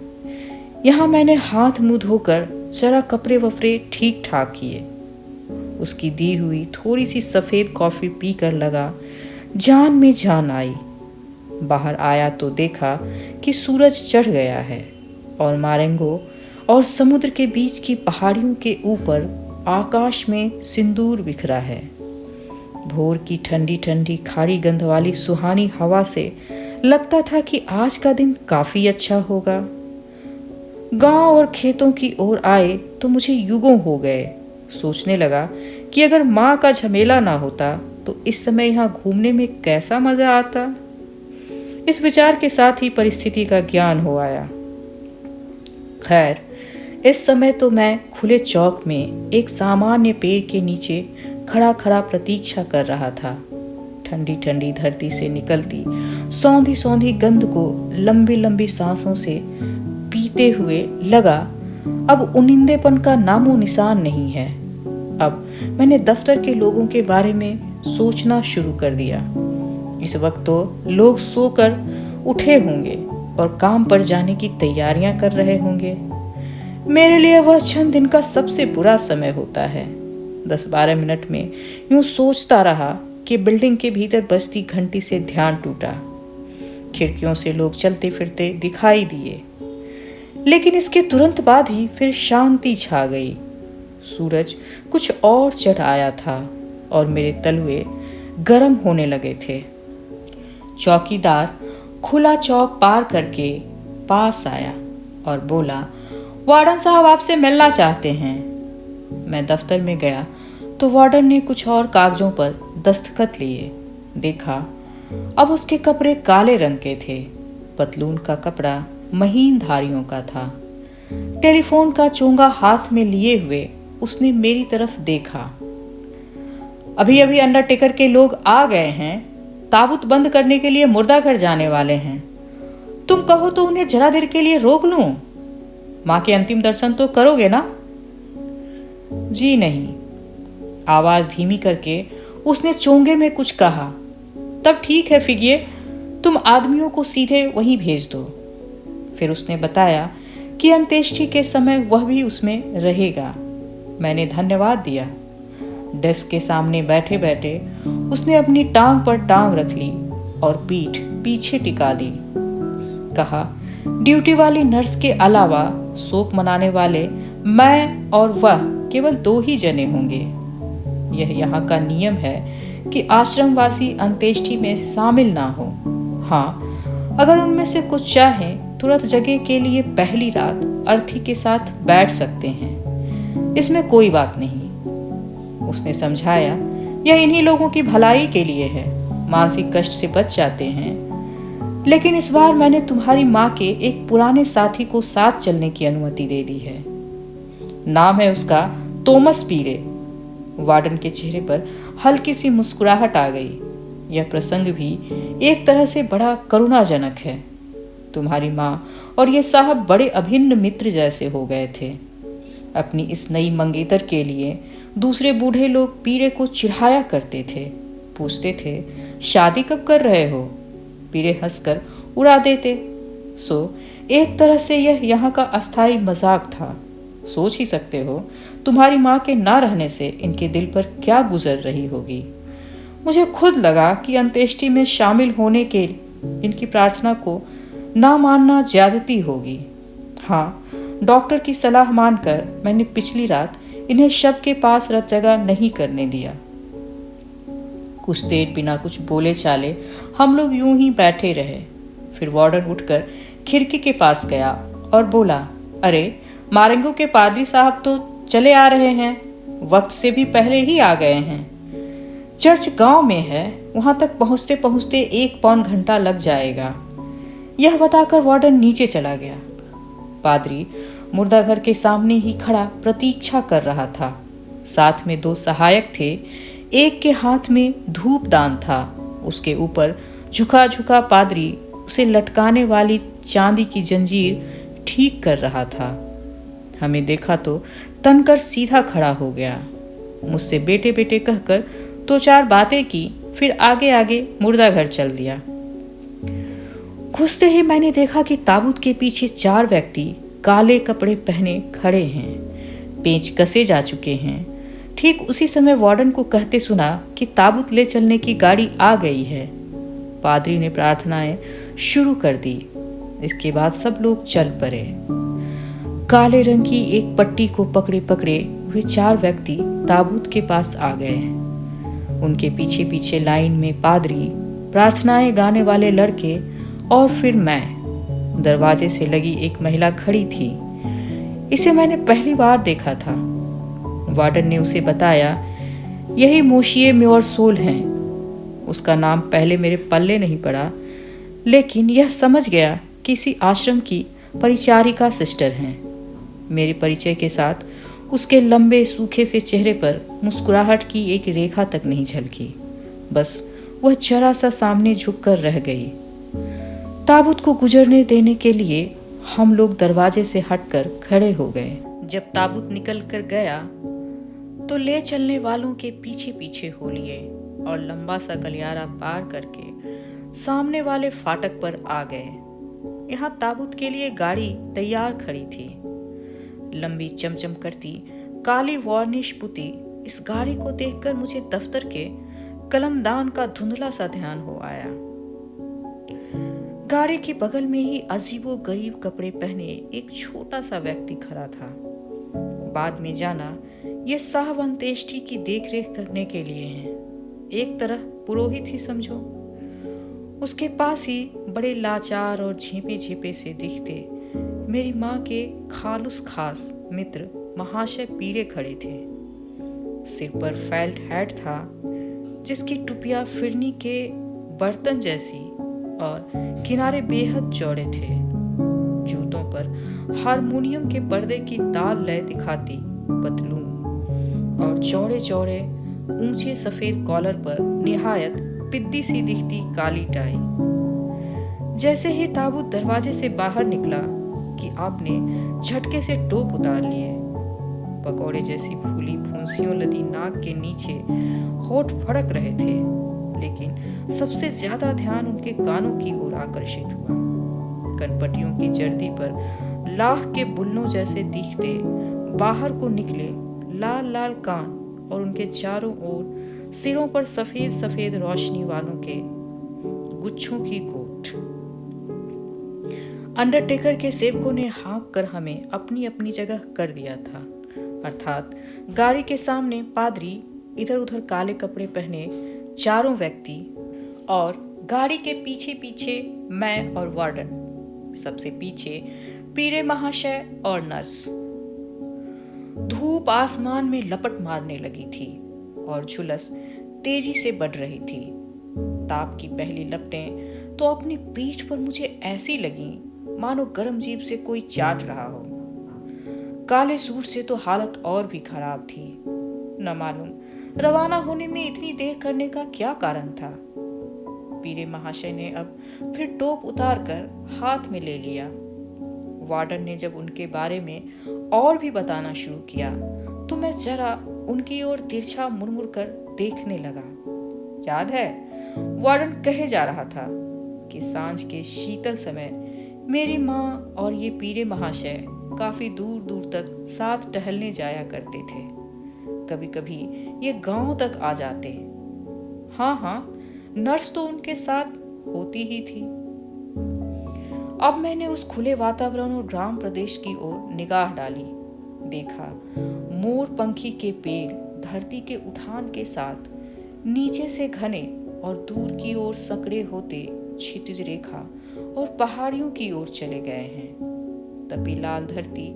S1: यहाँ मैंने हाथ मुंह धोकर जरा कपड़े वपड़े ठीक ठाक किए। उसकी दी हुई थोड़ी सी सफ़ेद कॉफ़ी पीकर लगा जान में जान आई। बाहर आया तो देखा कि सूरज चढ़ गया है और मारेंगो और समुद्र के बीच की पहाड़ियों के ऊपर आकाश में सिंदूर बिखरा है। भोर की ठंडी ठंडी खारी गंध वाली सुहानी हवा से लगता था कि आज का दिन काफ़ी अच्छा होगा। गांव और खेतों की ओर आए तो मुझे युगों हो गए। सोचने लगा कि अगर माँ का झमेला ना होता तो इस समय यहाँ घूमने में कैसा मज़ा आता। इस विचार के साथ ही परिस्थिति का ज्ञान हो आया। खैर, इस समय तो मैं खुले चौक में एक सामान्य पेड़ के नीचे खड़ा खड़ा प्रतीक्षा कर रहा था। ठंडी ठंडी धरती से निकलती सौंधी सौंधी गंध को लंबी लंबी सांसों से पीते हुए लगा अब उनिंदेपन का नामो निशान नहीं है। अब मैंने दफ्तर के लोगों के बारे में सोचना शुरू कर दिया। इस वक्त तो लोग सोकर उठे होंगे और काम पर जाने की तैयारियां कर रहे होंगे। मेरे लिए वह क्षण दिन का सबसे बुरा समय होता है। 10-12 मिनट में यूं सोचता रहा कि बिल्डिंग के भीतर बजती घंटी से ध्यान टूटा। खिड़कियों से लोग चलते फिरते दिखाई दिए, लेकिन इसके तुरंत बाद ही फिर शांति छा गई। सूरज कुछ और चढ़ आया था और मेरे तलवे गर्म होने लगे थे। चौकीदार खुला चौक पार करके पास आया और बोला, वार्डन साहब आपसे मिलना चाहते हैं। मैं दफ्तर में गया तो वार्डन ने कुछ और कागजों पर दस्तखत लिए। देखा अब उसके कपड़े काले रंग के थे। पतलून का कपड़ा महीन धारियों का था। टेलीफोन का चोंगा हाथ में लिए हुए उसने मेरी तरफ देखा। अभी अभी अंडरटेकर के लोग आ गए हैं, ताबूत बंद करने के लिए मुर्दाघर जाने वाले हैं। तुम कहो तो उन्हें जरा देर के लिए रोक लूं? माँ के अंतिम दर्शन तो करोगे ना? जी नहीं। आवाज धीमी करके उसने चोंगे में कुछ कहा। तब ठीक है फिगिए, तुम आदमियों को सीधे वहीं भेज दो। फिर उसने बताया कि अंत्येष्टि के समय वह भी उसमें रहेगा। मैंने धन्यवाद दिया। डेस्क के सामने बैठे बैठे उसने अपनी टांग पर टांग रख ली और पीठ पीछे टिका दी। कहा, ड्यूटी वाली नर्स के अलावा शोक मनाने वाले मैं और वह केवल 2 ही जने होंगे। यह यहाँ का नियम है कि आश्रमवासी अंत्येष्टि में शामिल ना हो। हाँ, अगर उनमें से कुछ चाहें तुरंत जगह के लिए पहली रात अर्थी के साथ बैठ सकते हैं। इसमें कोई बात नहीं। उसने समझाया, यह इन्हीं लोगों की भलाई के लिए है। मानसिक कष्ट से बच जाते हैं। लेकिन इस बार मैंने तुम्हारी माँ के एक पुराने साथी को साथ चलने की अनुमति दे दी है। नाम है उसका तोमस पीरे। वार्डन के चेहरे पर हल्की सी मुस्कुराहट आ गई। यह प्रसंग भी एक तरह से बड़ा करुणाजनक है। तुम्हारी माँ और ये साहब बड़े अभिन्न मित्र जैसे हो गए थे। अपनी इस नई मंगेतर के लिए दूसरे बूढ़े लोग पीरे को चिढ़ाया करते थे। पूछते थे, शादी कब कर रहे हो? पीरे हंसकर उड़ा देते। सो एक तरह से यह यहाँ का अस्थाई मजाक था। सोच ही सकते हो तुम्हारी माँ के ना रहने से इनके दिल पर क्या गुजर रही होगी। मुझे खुद लगा कि अंत्येष्टि में शामिल होने के इनकी प्रार्थना को ना मानना ज्यादती होगी। हाँ, डॉक्टर की सलाह मानकर मैंने पिछली रात इन्हें शव के पास रत जगह नहीं करने दिया। कुछ देर बिना कुछ बोले चाले हम लोग यूं ही बैठे रहे। फिर वार्डन उठकर खिड़की के पास गया और बोला, अरे मारेंगो के पादरी साहब तो चले आ रहे हैं, वक्त से भी पहले ही आ गए हैं। चर्च गांव में है, वहां तक पहुंचते पहुंचते 1 पौन घंटा लग जाएगा। यह बताकर वार्डन नीचे चला गया। पादरी मुर्दा घर के सामने ही खड़ा प्रतीक्षा कर रहा था। साथ में 2 सहायक थे। एक के हाथ में धूपदान था। उसके ऊपर झुका झुका पादरी उसे लटकाने वाली चांदी की जंजीर ठीक कर रहा था। हमें देखा तो तनकर सीधा खड़ा हो गया। मुझसे बेटे बेटे कहकर 2-4 बातें की, फिर आगे आगे मुर्दा घर चल दिया। घुसते ही मैंने देखा कि ताबूत के पीछे 4 व्यक्ति काले कपड़े पहने खड़े हैं। पेच कसे जा चुके हैं। ठीक उसी समय वार्डन को कहते सुना कि ताबूत ले चलने की गाड़ी आ गई है। पादरी ने प्रार्थनाएं शुरू कर दी। इसके बाद सब लोग चल पड़े। काले रंग की एक पट्टी को पकड़े पकड़े वे 4 व्यक्ति ताबूत के पास आ गए। उनके पीछे पीछे लाइन में पादरी, प्रार्थनाएं गाने वाले लड़के और फिर मैं। दरवाजे से लगी एक महिला खड़ी थी। इसे मैंने पहली बार देखा था। वार्डन ने उसे बताया, यही मोशिए म्योर सोल हैं। उसका नाम पहले मेरे पल्ले नहीं पड़ा, लेकिन यह समझ गया कि इसी आश्रम की परिचारिका सिस्टर हैं। मेरे परिचय के साथ उसके लंबे सूखे से चेहरे पर मुस्कुराहट की एक रेखा तक नहीं झलकी। बस वह जरा सा सामने झुककर रह गई। ताबूत को गुजरने देने के लिए हम लोग दरवाजे से हटकर खड़े हो गए। जब ताबूत निकल कर गया तो ले चलने वालों के पीछे पीछे हो लिए और लंबा सा गलियारा पार करके सामने वाले फाटक पर आ गए। यहाँ ताबूत के लिए गाड़ी तैयार खड़ी थी। लंबी चमचम करती काली वार्निश पुती इस गाड़ी को देखकर मुझे दफ्तर के कलमदान का धुंधला सा ध्यान हो आया। गाड़ी के बगल में ही अजीबो गरीब कपड़े पहने एक छोटा सा व्यक्ति खड़ा था। बाद में जाना ये साहब अंत्येष्टि की देखरेख करने के लिए हैं। एक तरह पुरोहित ही समझो। उसके पास ही बड़े लाचार और झेपे झेपे से दिखते मेरी माँ के खालुस खास मित्र महाशय पीरे खड़े थे। सिर पर फेल्ट हैट था, जिसकी टुपिया फिरनी के बर्तन जैसी और किनारे बेहद चौड़े थे। जूतों पर हारमोनियम के पर्दे की ताल लय दिखाती पतलून और चौड़े चौड़े ऊंचे सफेद कॉलर पर निहायत पिद्दी सी दिखती काली टाई। जैसे ही ताबूत दरवाजे से बाहर निकला कि आपने झटके से टोप उतार लिए। पकौड़े जैसी फूली फुंसियों लदी नाक के नीचे होठ फड़क रहे थे, लेकिन सबसे ज्यादा ध्यान उनके कानों की ओर आकर्षित हुआ। कनपटियों की जर्दी पर लाह के बुल्लों जैसे दिखते बाहर को निकले लाल लाल कान और उनके चारों ओर सिरों पर सफेद सफेद रोशनी वालों के गुच्छों की कोट। अंडरटेकर के सेवकों ने हाँक कर हमें अपनी अपनी जगह कर दिया था। अर्थात गाड़ी के सामने पादरी, इधर उधर काले कपड़े पहने 4 व्यक्ति और गाड़ी के पीछे पीछे मैं और वार्डन। सबसे पीछे पीरे महाशय और नर्स। धूप आसमान में लपट मारने लगी थी और झुलस तेजी से बढ़ रही थी। ताप की पहली लपटें तो अपनी पीठ पर मुझे ऐसी लगी मानो गर्म जीभ से कोई चाट रहा हो। काले सूट से तो हालत और भी खराब थी। न मालूम रवाना होने में इतनी देर करने का क्या कारण था। पीरे महाशय ने अब फिर टोप उतार कर हाथ में ले लिया। वार्डन ने जब उनके बारे में और भी बताना शुरू किया तो मैं जरा उनकी ओर तिरछा मुड़मुड़ कर देखने लगा। याद है, वार्डन कहे जा रहा था कि सांझ के शीतल समय मेरी माँ और ये पीरे महाशय काफी दूर दूर तक साथ टहलने जाया करते थे। कभी कभी ये गांव तक आ जाते। हाँ, नर्स तो उनके साथ होती ही थी। अब मैंने उस खुले वातावरण और ग्राम प्रदेश की ओर निगाह डाली। देखा मोर पंखी के पेड़ धरती के उठान के साथ नीचे से घने और दूर की ओर सकड़े होते क्षितिज रेखा और पहाड़ियों की ओर चले गए हैं। तपी लाल धरती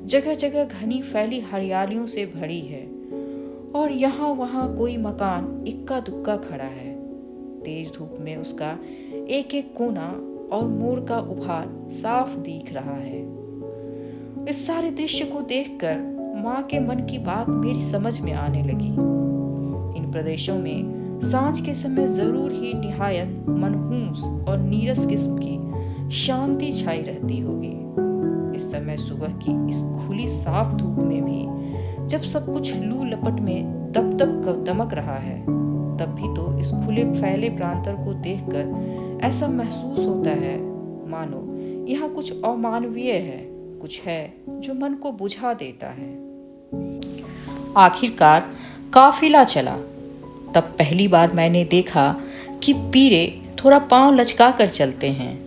S1: जगह जगह घनी फैली हरियालियों से भरी है और यहाँ वहाँ कोई मकान इक्का दुक्का खड़ा है। तेज धूप में उसका एक एक कोना और मोड़ का उभार साफ दिख रहा है। इस सारे दृश्य को देखकर माँ के मन की बात मेरी समझ में आने लगी। इन प्रदेशों में सांझ के समय जरूर ही निहायत मनहूस और नीरस किस्म की शांति छाई रहती होगी। इस समय सुबह की इस खुली साफ धूप में भी जब सब कुछ लू लपट में दब दब दमक रहा है, तब भी तो इस खुले फैले प्रांतर को देखकर ऐसा महसूस होता है मानो यहाँ कुछ अमानवीय है, कुछ है जो मन को बुझा देता है। आखिरकार काफिला चला। तब पहली बार मैंने देखा कि पीरे थोड़ा पांव लचका कर चलते हैं।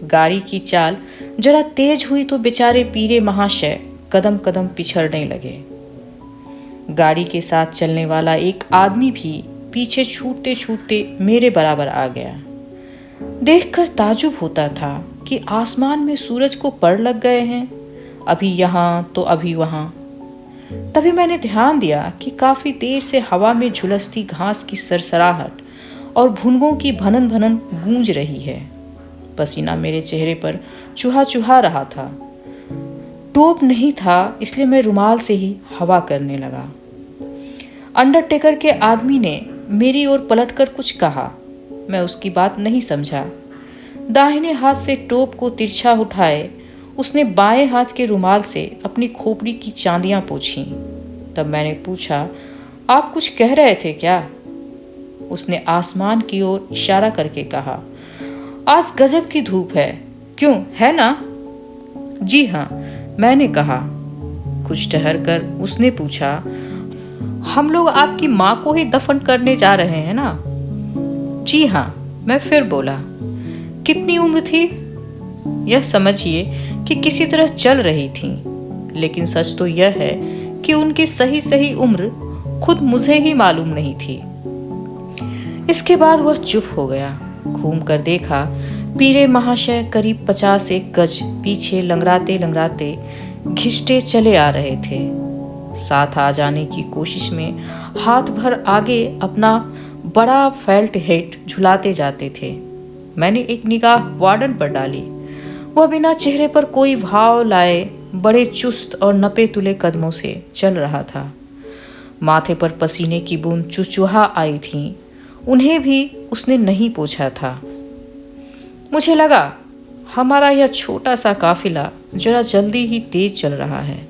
S1: गाड़ी की चाल जरा तेज हुई तो बेचारे पीरे महाशय कदम कदम पिछड़ने लगे। गाड़ी के साथ चलने वाला एक आदमी भी पीछे छूटते छूटते मेरे बराबर आ गया। देखकर ताजुब होता था कि आसमान में सूरज को पड़ लग गए हैं, अभी यहाँ तो अभी वहाँ। तभी मैंने ध्यान दिया कि काफी देर से हवा में झुलसती घास की सरसराहट और भुनगों की भनन भनन गूंज रही है। पसीना मेरे चेहरे पर चुहा चुहा रहा था। टोप नहीं था, इसलिए मैं रुमाल से ही हवा करने लगा। अंडरटेकर के आदमी ने मेरी ओर पलटकर कुछ कहा। मैं उसकी बात नहीं समझा। दाहिने हाथ से टोप को तिरछा उठाए उसने बाएं हाथ के रुमाल से अपनी खोपड़ी की चांदियां पोंछी। तब मैंने पूछा, आप कुछ कह रहे थे क्या? उसने आसमान की ओर इशारा करके कहा, आज गजब की धूप है, क्यों है ना? जी हाँ, मैंने कहा। कुछ ठहर कर उसने पूछा, हम लोग आपकी माँ को ही दफन करने जा रहे हैं ना? जी हाँ, मैं फिर बोला। कितनी उम्र थी? यह समझिए कि किसी तरह चल रही थी, लेकिन सच तो यह है कि उनकी सही सही उम्र खुद मुझे ही मालूम नहीं थी। इसके बाद वह चुप हो गया। घूम कर देखा, पीरे महाशय करीब 50 गज पीछे लंगड़ाते लंगड़ाते घिसटे चले आ रहे थे। साथ आ जाने की कोशिश में हाथ भर आगे अपना बड़ा फेल्ट हेट झुलाते जाते थे। मैंने एक निगाह वार्डन पर डाली। वह बिना चेहरे पर कोई भाव लाए बड़े चुस्त और नपे तुले कदमों से चल रहा था। माथे पर पसीने की बूंद चुचुहा आई थी, उन्हें भी उसने नहीं पोंछा था। मुझे लगा हमारा यह छोटा सा काफिला जरा जल्दी ही तेज चल रहा है।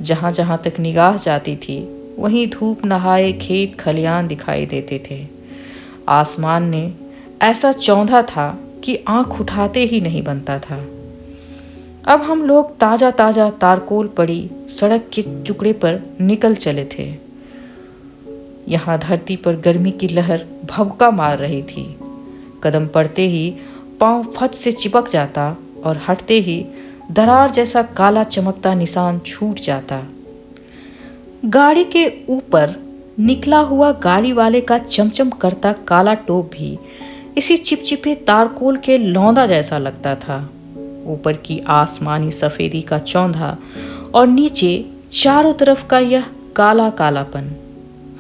S1: जहाँ जहाँ तक निगाह जाती थी वहीं धूप नहाए खेत खलियान दिखाई देते थे। आसमान ने ऐसा चौंधा था कि आंख उठाते ही नहीं बनता था। अब हम लोग ताजा ताजा तारकोल पड़ी सड़क के टुकड़े पर निकल चले थे। यहाँ धरती पर गर्मी की लहर भभका मार रही थी। कदम पड़ते ही पांव फट से चिपक जाता और हटते ही दरार जैसा काला चमकता निशान छूट जाता। गाड़ी के ऊपर निकला हुआ गाड़ी वाले का चमचम करता काला टोप भी इसी चिपचिपे तारकोल के लौंदा जैसा लगता था। ऊपर की आसमानी सफेदी का चौंधा और नीचे चारों तरफ का यह काला कालापन,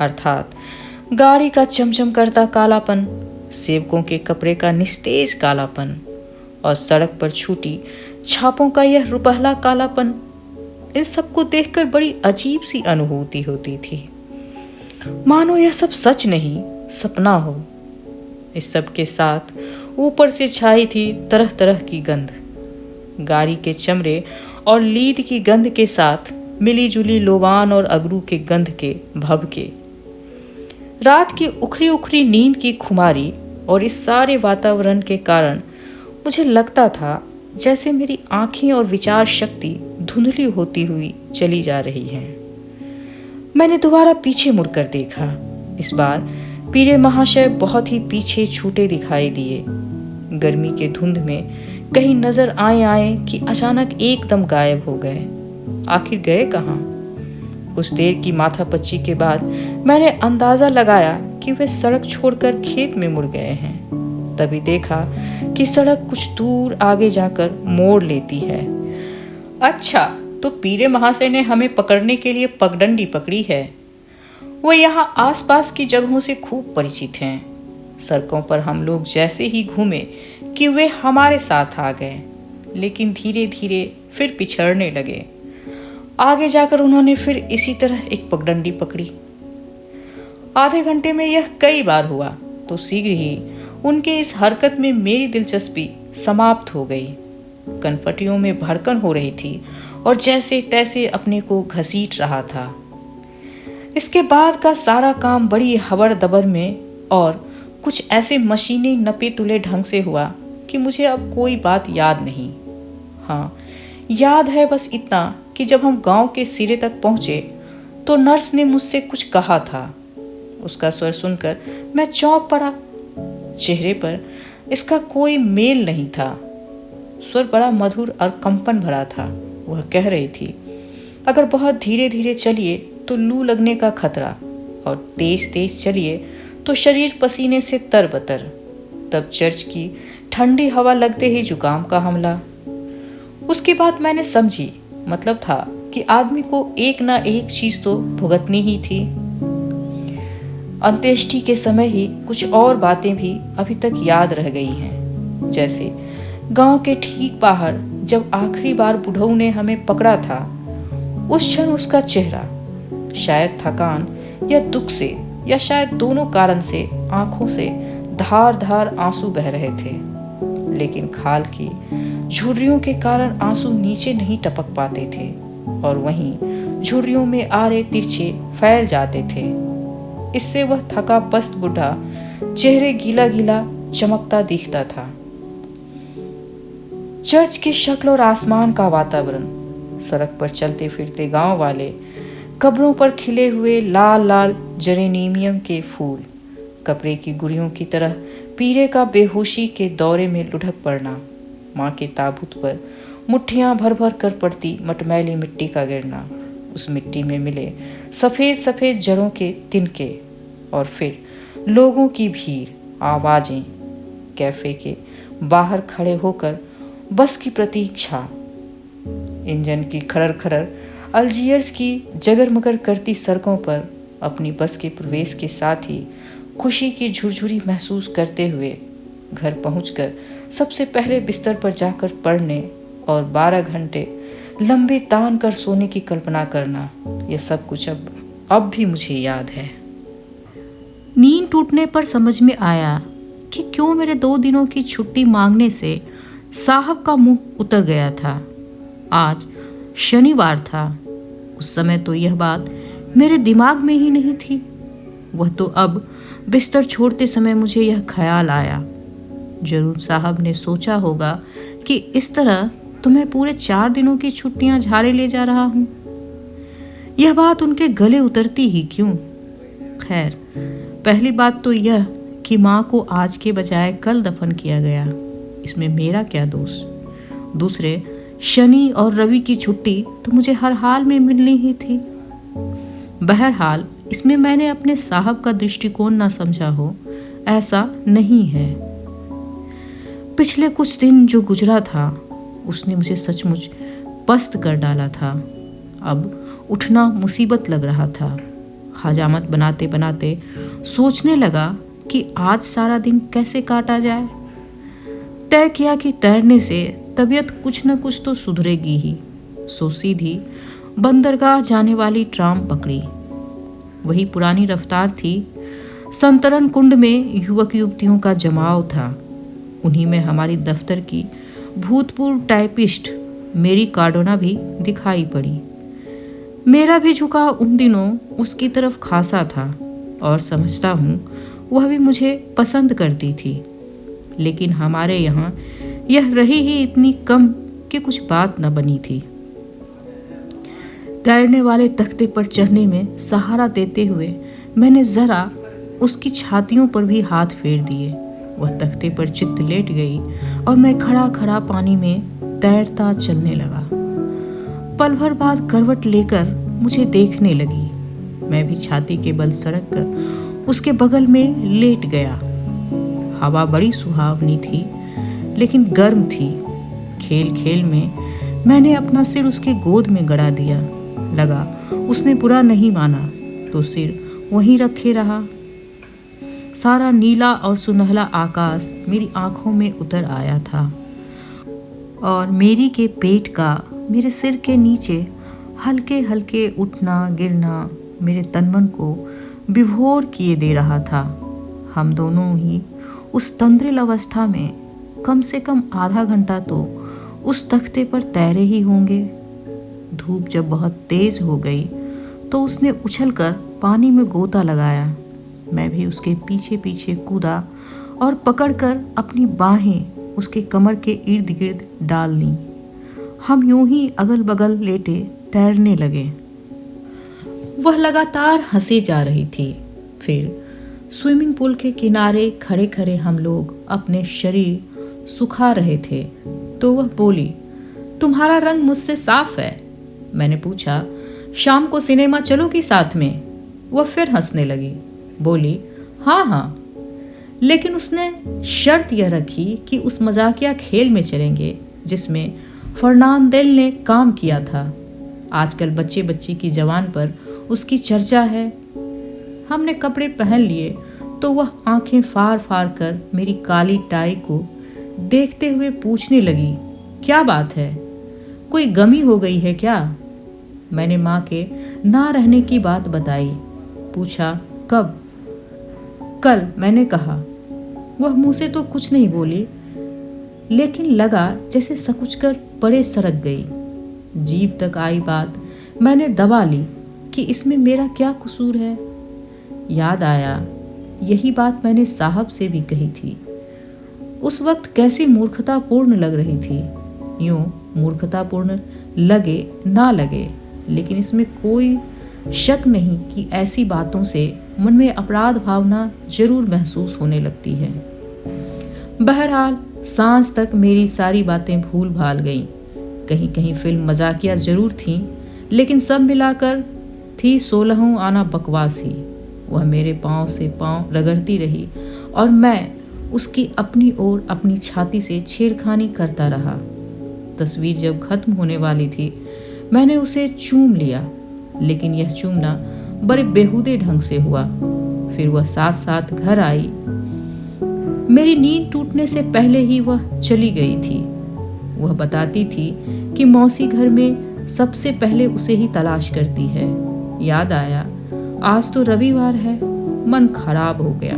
S1: अर्थात गाड़ी का चमचम करता कालापन, सेवकों के कपड़े का निस्तेज कालापन और सड़क पर छूटी छापों का यह रुपहला कालापन, इन सबको देखकर बड़ी अजीब सी अनुभूति होती थी। मानो यह सब सच नहीं सपना हो। इस सब के साथ ऊपर से छाई थी तरह तरह की गंध। गाड़ी के चमड़े और लीद की गंध के साथ मिली जुली लोबान और अगरू के गंध के भभके। रात की उखरी उखरी नींद की खुमारी और इस सारे वातावरण के कारण मुझे लगता था जैसे मेरी आंखें और विचार शक्ति धुंधली होती हुई चली जा रही है। मैंने दोबारा पीछे मुड़कर देखा। इस बार पीरे महाशय बहुत ही पीछे छूटे दिखाई दिए। गर्मी के धुंध में कहीं नजर आए कि अचानक एकदम गायब हो गए। आखिर गए कहाँ? कुछ देर की माथापच्ची के बाद मैंने अंदाजा लगाया कि वे सड़क छोड़कर खेत में मुड़ गए हैं। तभी देखा कि सड़क कुछ दूर आगे जाकर मोड़ लेती है। अच्छा, तो पीरे महाशय ने हमें पकड़ने के लिए पगडंडी पकड़ी है। वो यहाँ आसपास की जगहों से खूब परिचित हैं। सड़कों पर हम लोग जैसे ही घूमे कि वे हमारे साथ आ गए, लेकिन धीरे धीरे फिर पिछड़ने लगे। आगे जाकर उन्होंने फिर इसी तरह एक पगडंडी पकड़ी। आधे घंटे में यह कई बार हुआ, तो शीघ्र ही उनके इस हरकत में मेरी दिलचस्पी समाप्त हो गई। कनपटियों में भड़कन हो रही थी और जैसे तैसे अपने को घसीट रहा था। इसके बाद का सारा काम बड़ी हबड़ दबड़ में और कुछ ऐसे मशीनी नपे तुले ढंग से हुआ कि मुझे अब कोई बात याद नहीं। हाँ, याद है बस इतना कि जब हम गांव के सिरे तक पहुंचे तो नर्स ने मुझसे कुछ कहा था। उसका स्वर सुनकर मैं चौंक पड़ा। चेहरे पर इसका कोई मेल नहीं था। स्वर बड़ा मधुर और कंपन भरा था। वह कह रही थी, अगर बहुत धीरे धीरे चलिए तो लू लगने का खतरा, और तेज तेज चलिए तो शरीर पसीने से तरबतर। तब चर्च की ठंडी हवा लगते ही जुकाम का हमला। उसकी बात मैंने समझी। मतलब था कि आदमी को एक ना एक चीज तो भुगतनी ही थी। अंत्येष्टि के समय ही कुछ और बातें भी अभी तक याद रह गई हैं। जैसे गांव के ठीक बाहर जब आखिरी बार बुढ़ऊ ने हमें पकड़ा था, उस क्षण उसका चेहरा शायद थकान या दुख से या शायद दोनों कारण से आंखों से धार धार आंसू बह रहे थे, लेकिन खाल की झुर्रियों के कारण आंसू नीचे नहीं टपक पाते थे और वहीं झुर्रियों में आरे तिरछे फैल जाते थे। इससे वह थका पस्त बूढ़ा चेहरे गीला गीला चमकता दिखता था। चर्च की शक्ल और आसमान का वातावरण, सड़क पर चलते फिरते गांव वाले, कब्रों पर खिले हुए लाल लाल जेरेनियम के फूल, कपड़े की गुड़ियों की तरह पीरे का बेहोशी के दौरे में लुढ़क पड़ना, माँ के ताबूत पर मुट्ठियाँ भर भर कर पड़ती मटमैली मिट्टी का गिरना, उस मिट्टी में मिले सफ़ेद सफ़ेद जड़ों के तिनके, और फिर लोगों की भीड़, आवाज़ें, कैफ़े के बाहर खड़े होकर बस की प्रतीक्षा, इंजन की खरर खरर अल्जियर्स की जगरमगर करती सड़कों पर अपनी बस के प्रवेश के साथ ही खुशी की झुरझुरी महसूस करते हुए घर पहुंचकर सबसे पहले बिस्तर पर जाकर पड़ने और 12 घंटे लंबे तान कर सोने की कल्पना करना, यह सब कुछ अब भी मुझे याद है। नींद टूटने पर समझ में आया कि क्यों मेरे 2 दिनों की छुट्टी मांगने से साहब का मुंह उतर गया था। आज शनिवार था। उस समय तो यह बात मेरे दिमाग में ही नहीं थी। वह तो अब बिस्तर छोड़ते समय मुझे यह ख्याल आया, जरूर साहब ने सोचा होगा कि इस तरह तुम्हें पूरे 4 दिनों की छुट्टियां झाड़े ले जा रहा हूं। यह बात उनके गले उतरती ही क्यों। खैर, पहली बात तो यह कि माँ को आज के बजाय कल दफन किया गया, इसमें मेरा क्या दोष। दूसरे, शनि और रवि की छुट्टी तो मुझे हर हाल में मिलनी ही थी। बहरहाल इसमें मैंने अपने साहब का दृष्टिकोण ना समझा हो, ऐसा नहीं है। पिछले कुछ दिन जो गुजरा था उसने मुझे सचमुच पस्त कर डाला था। अब उठना मुसीबत लग रहा था। हजामत बनाते बनाते सोचने लगा कि आज सारा दिन कैसे काटा जाए। तय किया कि तैरने से तबीयत कुछ न कुछ तो सुधरेगी ही। सो सीधी बंदरगाह जाने वाली ट्राम पकड़ी। वही पुरानी रफ्तार थी। संतरण कुंड में युवक युवतियों का जमाव था। उन्हीं में हमारी दफ्तर की भूतपूर्व टाइपिस्ट मेरी कार्डोना भी दिखाई पड़ी। मेरा भी झुकाव उन दिनों उसकी तरफ खासा था और समझता हूँ वह भी मुझे पसंद करती थी, लेकिन हमारे यहाँ यह रही ही इतनी कम कि कुछ बात न बनी थी। तैरने वाले तख्ते पर चढ़ने में सहारा देते हुए मैंने जरा उसकी छातियों पर भी हाथ फेर दिए। वह तख्ते पर चित्त लेट गई और मैं खड़ा खड़ा पानी में तैरता चलने लगा। पल भर बाद करवट लेकर मुझे देखने लगी। मैं भी छाती के बल सड़क कर उसके बगल में लेट गया। हवा बड़ी सुहावनी थी, लेकिन गर्म थी। खेल खेल में मैंने अपना सिर उसके गोद में गड़ा दिया। लगा उसने बुरा नहीं माना तो सिर वहीं रखे रहा। सारा नीला और सुनहला आकाश मेरी आंखों में उतर आया था और मेरी के पेट का मेरे सिर के नीचे हल्के हल्के उठना गिरना मेरे तनमन को विभोर किए दे रहा था। हम दोनों ही उस तंद्रिल अवस्था में कम से कम आधा घंटा तो उस तख्ते पर तैरे ही होंगे। धूप जब बहुत तेज हो गई तो उसने उछलकर पानी में गोता लगाया। मैं भी उसके पीछे पीछे कूदा और पकड़कर अपनी बाहें उसके कमर के इर्द गिर्द डाल लीं। हम यूं ही अगल बगल लेटे तैरने लगे। वह लगातार हंसी जा रही थी। फिर स्विमिंग पूल के किनारे खड़े खड़े हम लोग अपने शरीर सुखा रहे थे तो वह बोली, तुम्हारा रंग मुझसे साफ है। मैंने पूछा, शाम को सिनेमा चलोगी साथ में? वह फिर हंसने लगी, बोली, हाँ हाँ, लेकिन उसने शर्त यह रखी कि उस मजाकिया खेल में चलेंगे जिसमें फर्नांडेल ने काम किया था। आजकल बच्चे बच्ची की जवान पर उसकी चर्चा है। हमने कपड़े पहन लिए तो वह आंखें फाड़ फाड़ कर मेरी काली टाई को देखते हुए पूछने लगी, क्या बात है, कोई गमी हो गई है क्या? मैंने माँ के ना रहने की बात बताई। पूछा, कब? कल, मैंने कहा। वह मुंह से तो कुछ नहीं बोली, लेकिन लगा जैसे सकुचकर परे सरक गई। जीभ तक आई बात मैंने दबा ली कि इसमें मेरा क्या कसूर है। याद आया यही बात मैंने साहब से भी कही थी। उस वक्त कैसी मूर्खतापूर्ण लग रही थी। यूं मूर्खतापूर्ण लगे ना लगे, लेकिन इसमें कोई शक नहीं कि ऐसी बातों से मन में अपराध भावना जरूर महसूस होने लगती है। बहरहाल सांझ तक मेरी सारी बातें भूल भाल गईं। कहीं कहीं फिल्म मजाकिया जरूर थी, लेकिन सब मिलाकर थी 16 आना बकवास ही। वह मेरे पांव से पांव रगड़ती रही और मैं उसकी अपनी ओर अपनी छाती से छेड़खानी करता रहा। तस्वीर जब खत्म होने वाली थी मैंने उसे चूम लिया, लेकिन यह चूमना बड़े बेहुदे ढंग से हुआ। फिर वह साथ साथ घर आई। मेरी नींद टूटने से पहले ही वह चली गई थी। वह बताती थी कि मौसी घर में सबसे पहले उसे ही तलाश करती है। याद आया आज तो रविवार है। मन खराब हो गया।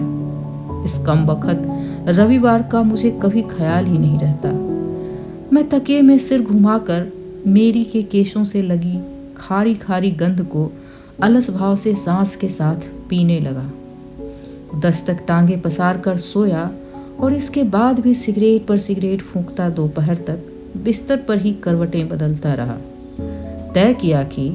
S1: इस कमबख्त रविवार का मुझे कभी ख्याल ही नहीं रहता। मैं तकिए में सिर घुमाकर मेरी के केशों से लगी खारी खारी गंध को अलस भाव से सांस के साथ पीने लगा। 10 तक टांगे पसार कर सोया और इसके बाद भी सिगरेट पर सिगरेट फूंकता दोपहर तक बिस्तर पर ही करवटें बदलता रहा। तय किया कि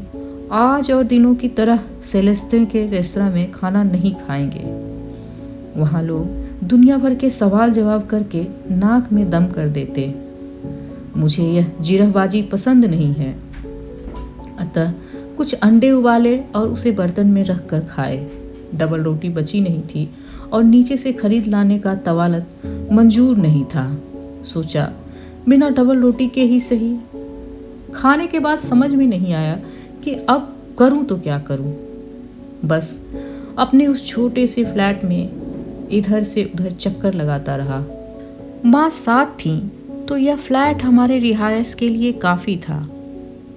S1: आज और दिनों की तरह सेलेस्टिन के रेस्तरां में खाना नहीं खाएंगे। वहाँ लोग दुनिया भर के सवाल जवाब करके नाक में दम कर देते। मुझे यह जिरहबाजी पसंद नहीं है, अतः कुछ अंडे उबाले और उसे बर्तन में रख कर खाए। डबल रोटी बची नहीं थी और नीचे से खरीद लाने का तवालत मंजूर नहीं था। सोचा बिना डबल रोटी के ही सही। खाने के बाद समझ में नहीं आया कि अब करूं तो क्या करूं। बस अपने उस छोटे से फ्लैट में इधर से उधर चक्कर लगाता रहा। माँ साथ थी तो यह फ्लैट हमारे रिहायश के लिए काफ़ी था।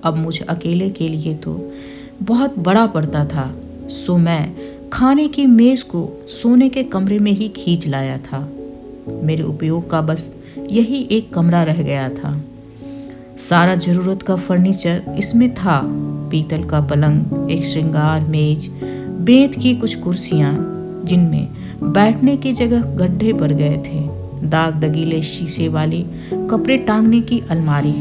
S1: अब मुझ अकेले के लिए तो बहुत बड़ा पड़ता था, सो मैं खाने की मेज़ को सोने के कमरे में ही खींच लाया था। मेरे उपयोग का बस यही एक कमरा रह गया था। सारा ज़रूरत का फर्नीचर इसमें था। पीतल का पलंग, एक श्रृंगार मेज, बेंत की कुछ कुर्सियाँ जिनमें बैठने की जगह गड्ढे पड़ गए थे, दाग दगीले शीशे वाली कपड़े टांगने की अलमारी।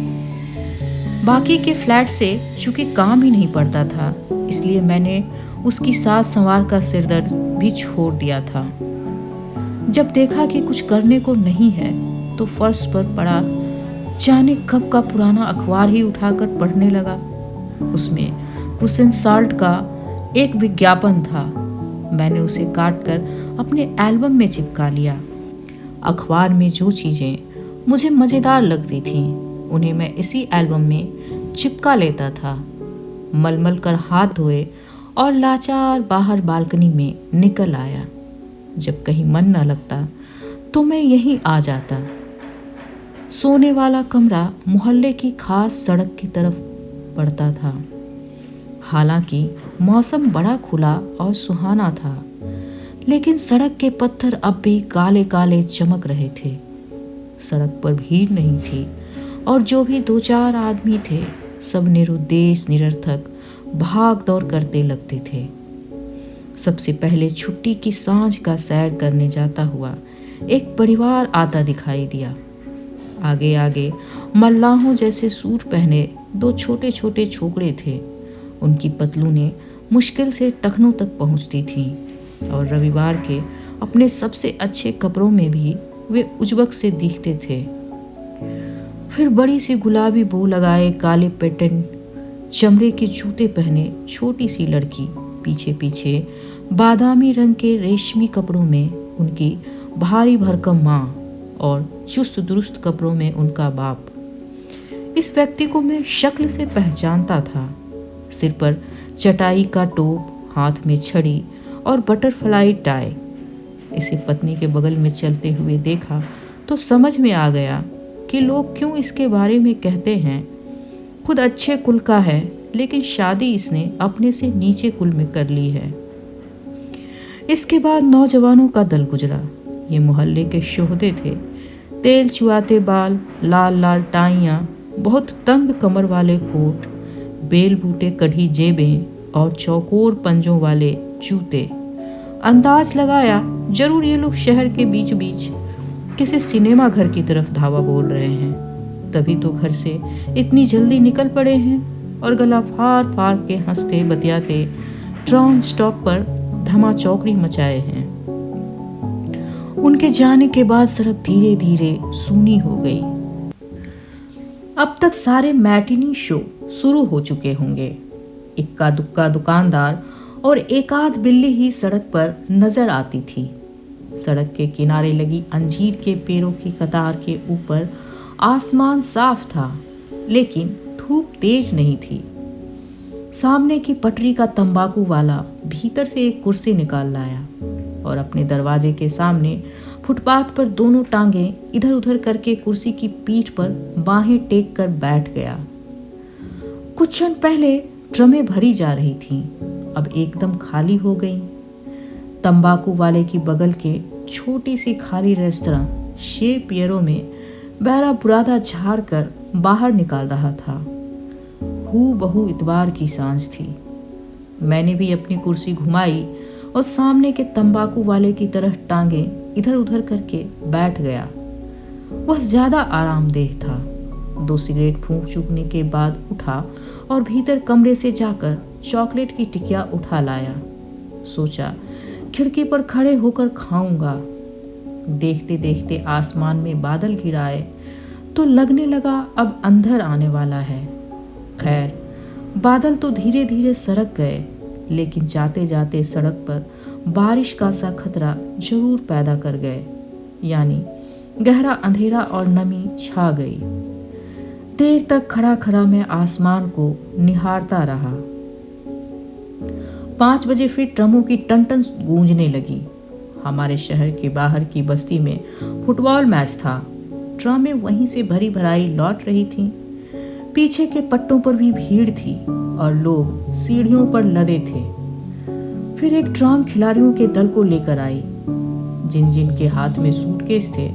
S1: बाकी के फ्लैट से चूंकि काम ही नहीं पड़ता था, इसलिए मैंने उसकी साज संवार का सिरदर्द भी छोड़ दिया था। जब देखा कि कुछ करने को नहीं है तो फर्श पर पड़ा जाने कब का पुराना अखबार ही उठाकर पढ़ने लगा। उसमें क्रूसेंट साल्ट का एक विज्ञापन था। मैंने उसे काटकर अपने एल्बम में चिपका लिया। अखबार में जो चीज़ें मुझे मज़ेदार लगती थीं उन्हें मैं इसी एल्बम में चिपका लेता था। मलमल कर हाथ धोए और लाचार बाहर बालकनी में निकल आया। जब कहीं मन न लगता तो मैं यहीं आ जाता। सोने वाला कमरा मोहल्ले की खास सड़क की तरफ पड़ता था। हालांकि मौसम बड़ा खुला और सुहाना था, लेकिन सड़क के पत्थर अब भी काले काले चमक रहे थे। सड़क पर भीड़ नहीं थी और जो भी दो चार आदमी थे सब निरुद्देश निरर्थक भाग दौड़ करते लगते थे। सबसे पहले छुट्टी की सांझ का सैर करने जाता हुआ एक परिवार आता दिखाई दिया। आगे आगे मल्लाहों जैसे सूट पहने दो छोटे छोटे छोकरे थे। उनकी पतलूनें मुश्किल से टखनों तक पहुंचती थीं और रविवार के अपने सबसे अच्छे कपड़ों में भी वे उजबक से दिखते थे। फिर बड़ी सी गुलाबी बो लगाए काले पैटर्न चमड़े के जूते पहने छोटी सी लड़की, पीछे पीछे बादामी रंग के रेशमी कपड़ों में उनकी भारी भरकम माँ और चुस्त दुरुस्त कपड़ों में उनका बाप। इस व्यक्ति को मैं शक्ल से पहचानता था। सिर पर चटाई का टोप, हाथ में छड़ी और बटरफ्लाई टाई। इसे पत्नी के बगल में चलते हुए देखा तो समझ में आ गया कि लोग क्यों इसके बारे में कहते हैं। खुद अच्छे कुल का है, लेकिन शादी इसने अपने से नीचे कुल में कर ली है। इसके बाद नौजवानों का दल गुजरा। ये मोहल्ले के शोहदे थे। तेल चुआते बाल, लाल लाल टाइयाँ, बहुत तंग कमर वाले कोट, बेल बूटे कढ़ी जेबें और चौकोर पंजों वाले जूते। अंदाज लगाया जरूर ये लोग शहर के बीच बीच किसी सिनेमा घर की तरफ धावा बोल रहे हैं। तभी तो घर से इतनी जल्दी निकल पड़े हैं और गला फाड़ फाड़ के हंसते बतियाते ट्राम स्टॉप पर धमा चौकड़ी मचाए हैं। उनके जाने के बाद सड़क धीरे धीरे सूनी हो गई। अब तक सारे मैटिनी शो शुरू हो चुके होंगे। इक्का दुक्का दुकानदार और एकाध बिल्ली ही सड़क पर नजर आती थी। सड़क के किनारे लगी अंजीर के पेड़ों की कतार के ऊपर आसमान साफ था, लेकिन धूप तेज नहीं थी। सामने की पटरी का तंबाकू वाला भीतर से एक कुर्सी निकाल लाया और अपने दरवाजे के सामने फुटपाथ पर दोनों टांगें इधर उधर करके कुर्सी की पीठ पर बाहें टेक कर बैठ गया। कुछ क्षण पहले ड्रमें भरी जा रही थीं, अब एकदम खाली हो गईं। तंबाकू वाले की बगल के छोटी सी खाली रेस्तरां शेप पियरों में बहरा बुरादा झाड़ कर बाहर निकाल रहा था। हू बहू इतवार की सांझ थी। मैंने भी अपनी कुर्सी घुमाई और सामने के तंबाकू वाले की तरह टांगें इधर उधर करके बैठ गया। वह ज्यादा आरामदेह था। 2 सिगरेट फूंक चुकने के बाद उठा और भीतर कमरे से जाकर चॉकलेट की टिकिया उठा लाया। सोचा खिड़की पर खड़े होकर खाऊंगा। देखते देखते आसमान में बादल घिराए तो लगने लगा अब अंधर आने वाला है। खैर, बादल तो धीरे धीरे सरक गए, लेकिन जाते जाते सड़क पर बारिश का सा खतरा जरूर पैदा कर गए। यानी गहरा अंधेरा और नमी छा गई। देर तक खड़ा खड़ा मैं आसमान को निहारता रहा। 5 बजे फिर ड्रमों की टन-टन गूंजने लगी। हमारे शहर के बाहर की बस्ती में फुटबॉल मैच था। ड्रमें वहीं से भरी भराई लौट रही थीं। पीछे के पट्टों पर भी भीड़ थी और लोग सीढ़ियों पर लदे थे। फिर एक ड्राम खिलाड़ियों के दल को लेकर आई। जिन जिन के हाथ में सूटकेस थे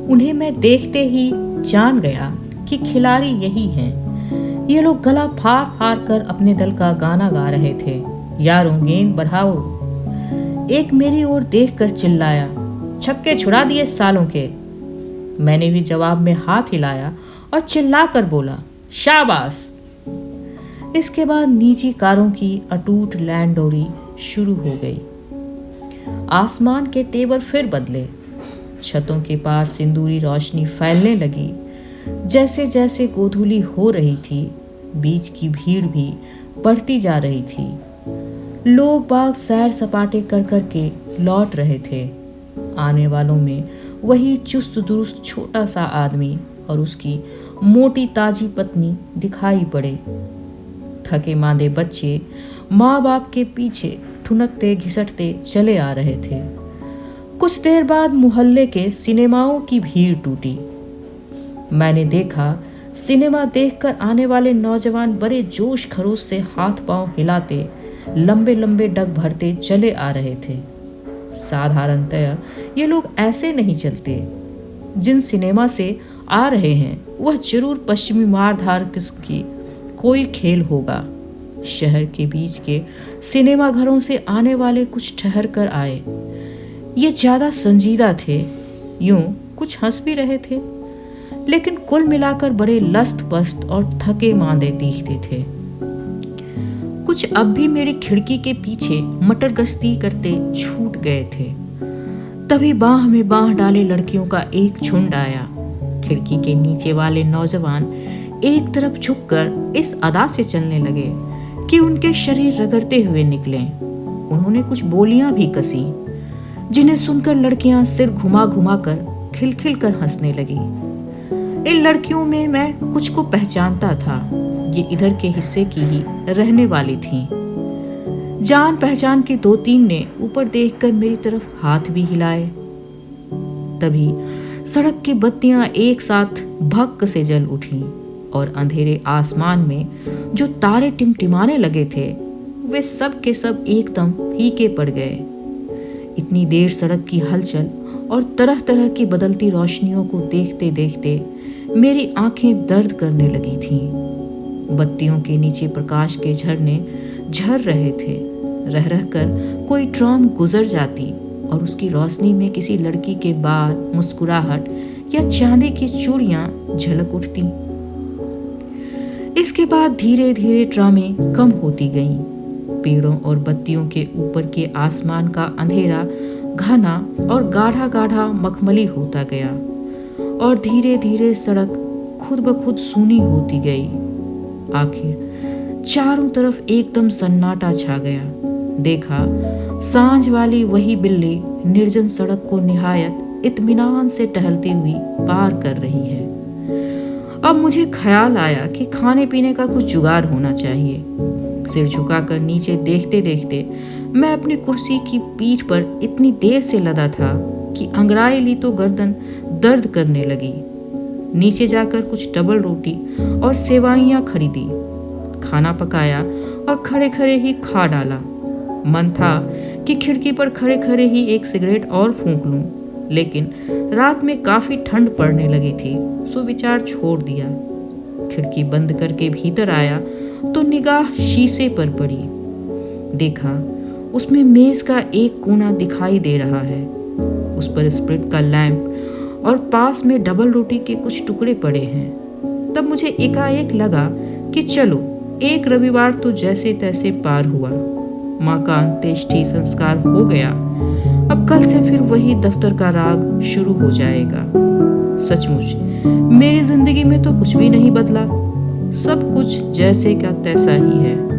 S1: उन्हें मैं देखते ही जान गया कि खिलाड़ी यही हैं। ये लोग गला फाड़ फाड़ कर अपने दल का गाना गा रहे थे। यारों गेंद बढ़ाओ। एक मेरी ओर देखकर चिल्लाया, छक्के छुड़ा दिए सालों के। मैंने भी जवाब में हाथ हिलाया और चिल्लाकर बोला, शाबाश। इसके बाद निजी कारों की अटूट लैंड डोरी शुरू हो गई। आसमान के तेवर फिर बदले। छतों के पार सिंदूरी रोशनी फैलने लगी। जैसे जैसे गोधूली हो रही थी, बीच की भीड़ भी बढ़ती जा रही थी। लोग बाग सैर सपाटे कर कर के लौट रहे थे। आने वालों में वही चुस्त दुरुस्त छोटा सा आदमी और उसकी मोटी ताजी पत्नी दिखाई पड़े। थके मांदे बच्चे माँ बाप के पीछे ठुनकते घिसटते चले आ रहे थे। कुछ देर बाद मोहल्ले के सिनेमाओं की भीड़ टूटी। मैंने देखा सिनेमा देखकर आने वाले नौजवान बड़े जोश खरोश से हाथ पांव हिलाते लंबे लंबे डग भरते चले आ रहे थे। साधारणतया ये लोग ऐसे नहीं चलते। जिन सिनेमा से आ रहे हैं वह जरूर पश्चिमी मारधार किस्म की कोई खेल होगा। शहर के बीच के सिनेमा घरों से आने वाले कुछ ठहर कर आए। ये ज्यादा संजीदा थे, यूं कुछ हंस भी रहे थे, लेकिन कुल मिलाकर बड़े लस्त पस्त और थके मांदे दिखते थे। कुछ अब भी मेरी खिड़की के पीछे मटर गश्ती करते छूट गए थे। तभी बाह में बाह डाले लड़कियों का एक झुंड आया। खिड़की के नीचे वाले नौजवान एक तरफ झुककर इस अदा से चलने लगे कि उनके शरीर रगड़ते हुए निकले। उन्होंने कुछ बोलियां भी कसी, जिन्हें सुनकर लड़कियां सिर घुमा घुमा कर खिलखिल कर हंसने लगी। इन लड़कियों में मैं कुछ को पहचानता था। ये इधर के हिस्से की ही रहने वाली थीं। जान पहचान के 2-3 ने ऊपर देखकर मेरी तरफ हाथ भी हिलाए। तभी सड़क की बत्तियां एक साथ भक्क से जल उठीं और अंधेरे आसमान में जो तारे टिमटिमाने लगे थे वे सब के सब एकदम फीके पड़ गए। इतनी देर सड़क की हलचल और तरह तरह की बदलती रोशनियों को देखते देखते मेरी आंखें दर्द करने लगी थीं। बत्तियों के नीचे प्रकाश के झरने झर रहे थे। रह रह कर कोई ट्राम गुजर जाती और उसकी रोशनी में किसी लड़की के बाल, मुस्कुराहट या चांदी की चूड़ियां झलक उठती। इसके बाद धीरे धीरे ट्रामें कम होती गईं। पेड़ों और बत्तियों के ऊपर के आसमान का अंधेरा घना और गाढ़ा गाढ़ा मखमली होता गया और धीरे धीरे सड़क खुद ब खुद सूनी होती गई। आखिर चारों तरफ एकदम सन्नाटा छा गया। देखा सांझ वाली वही बिल्ली निर्जन सड़क को निहायत इत्मीनान से टहलती हुई पार कर रही है। अब मुझे ख्याल आया कि खाने पीने का कुछ जुगाड़ होना चाहिए। सिर झुकाकर नीचे देखते देखते मैं अपनी कुर्सी की पीठ पर इतनी देर से लदा था कि अंगड़ाई ली तो गर्दन दर्द करने लगी। नीचे जाकर कुछ डबल रोटी और सेवाइयाँ खरीदी, खाना पकाया और खड़े खड़े ही खा डाला। मन था कि खिड़की पर खड़े खड़े ही एक सिगरेट और फूंक लूं, लेकिन रात में काफी ठंड पड़ने लगी थी, सो विचार छोड़ दिया। खिड़की बंद करके भीतर आया तो निगाह शीशे पर पड़ी। देखा उसमें मेज का एक कोना दिखाई दे रहा है। उस पर स्प्रिट का लैंप और पास में डबल रोटी के कुछ टुकड़े पड़े हैं। तब मुझे एकाएक लगा कि चलो एक रविवार तो जैसे तैसे पार हुआ। माँ का अंत्येष्टि संस्कार हो गया। अब कल से फिर वही दफ्तर का राग शुरू हो जाएगा। सचमुच मेरी जिंदगी में तो कुछ भी नहीं बदला, सब कुछ जैसे का तैसा ही है।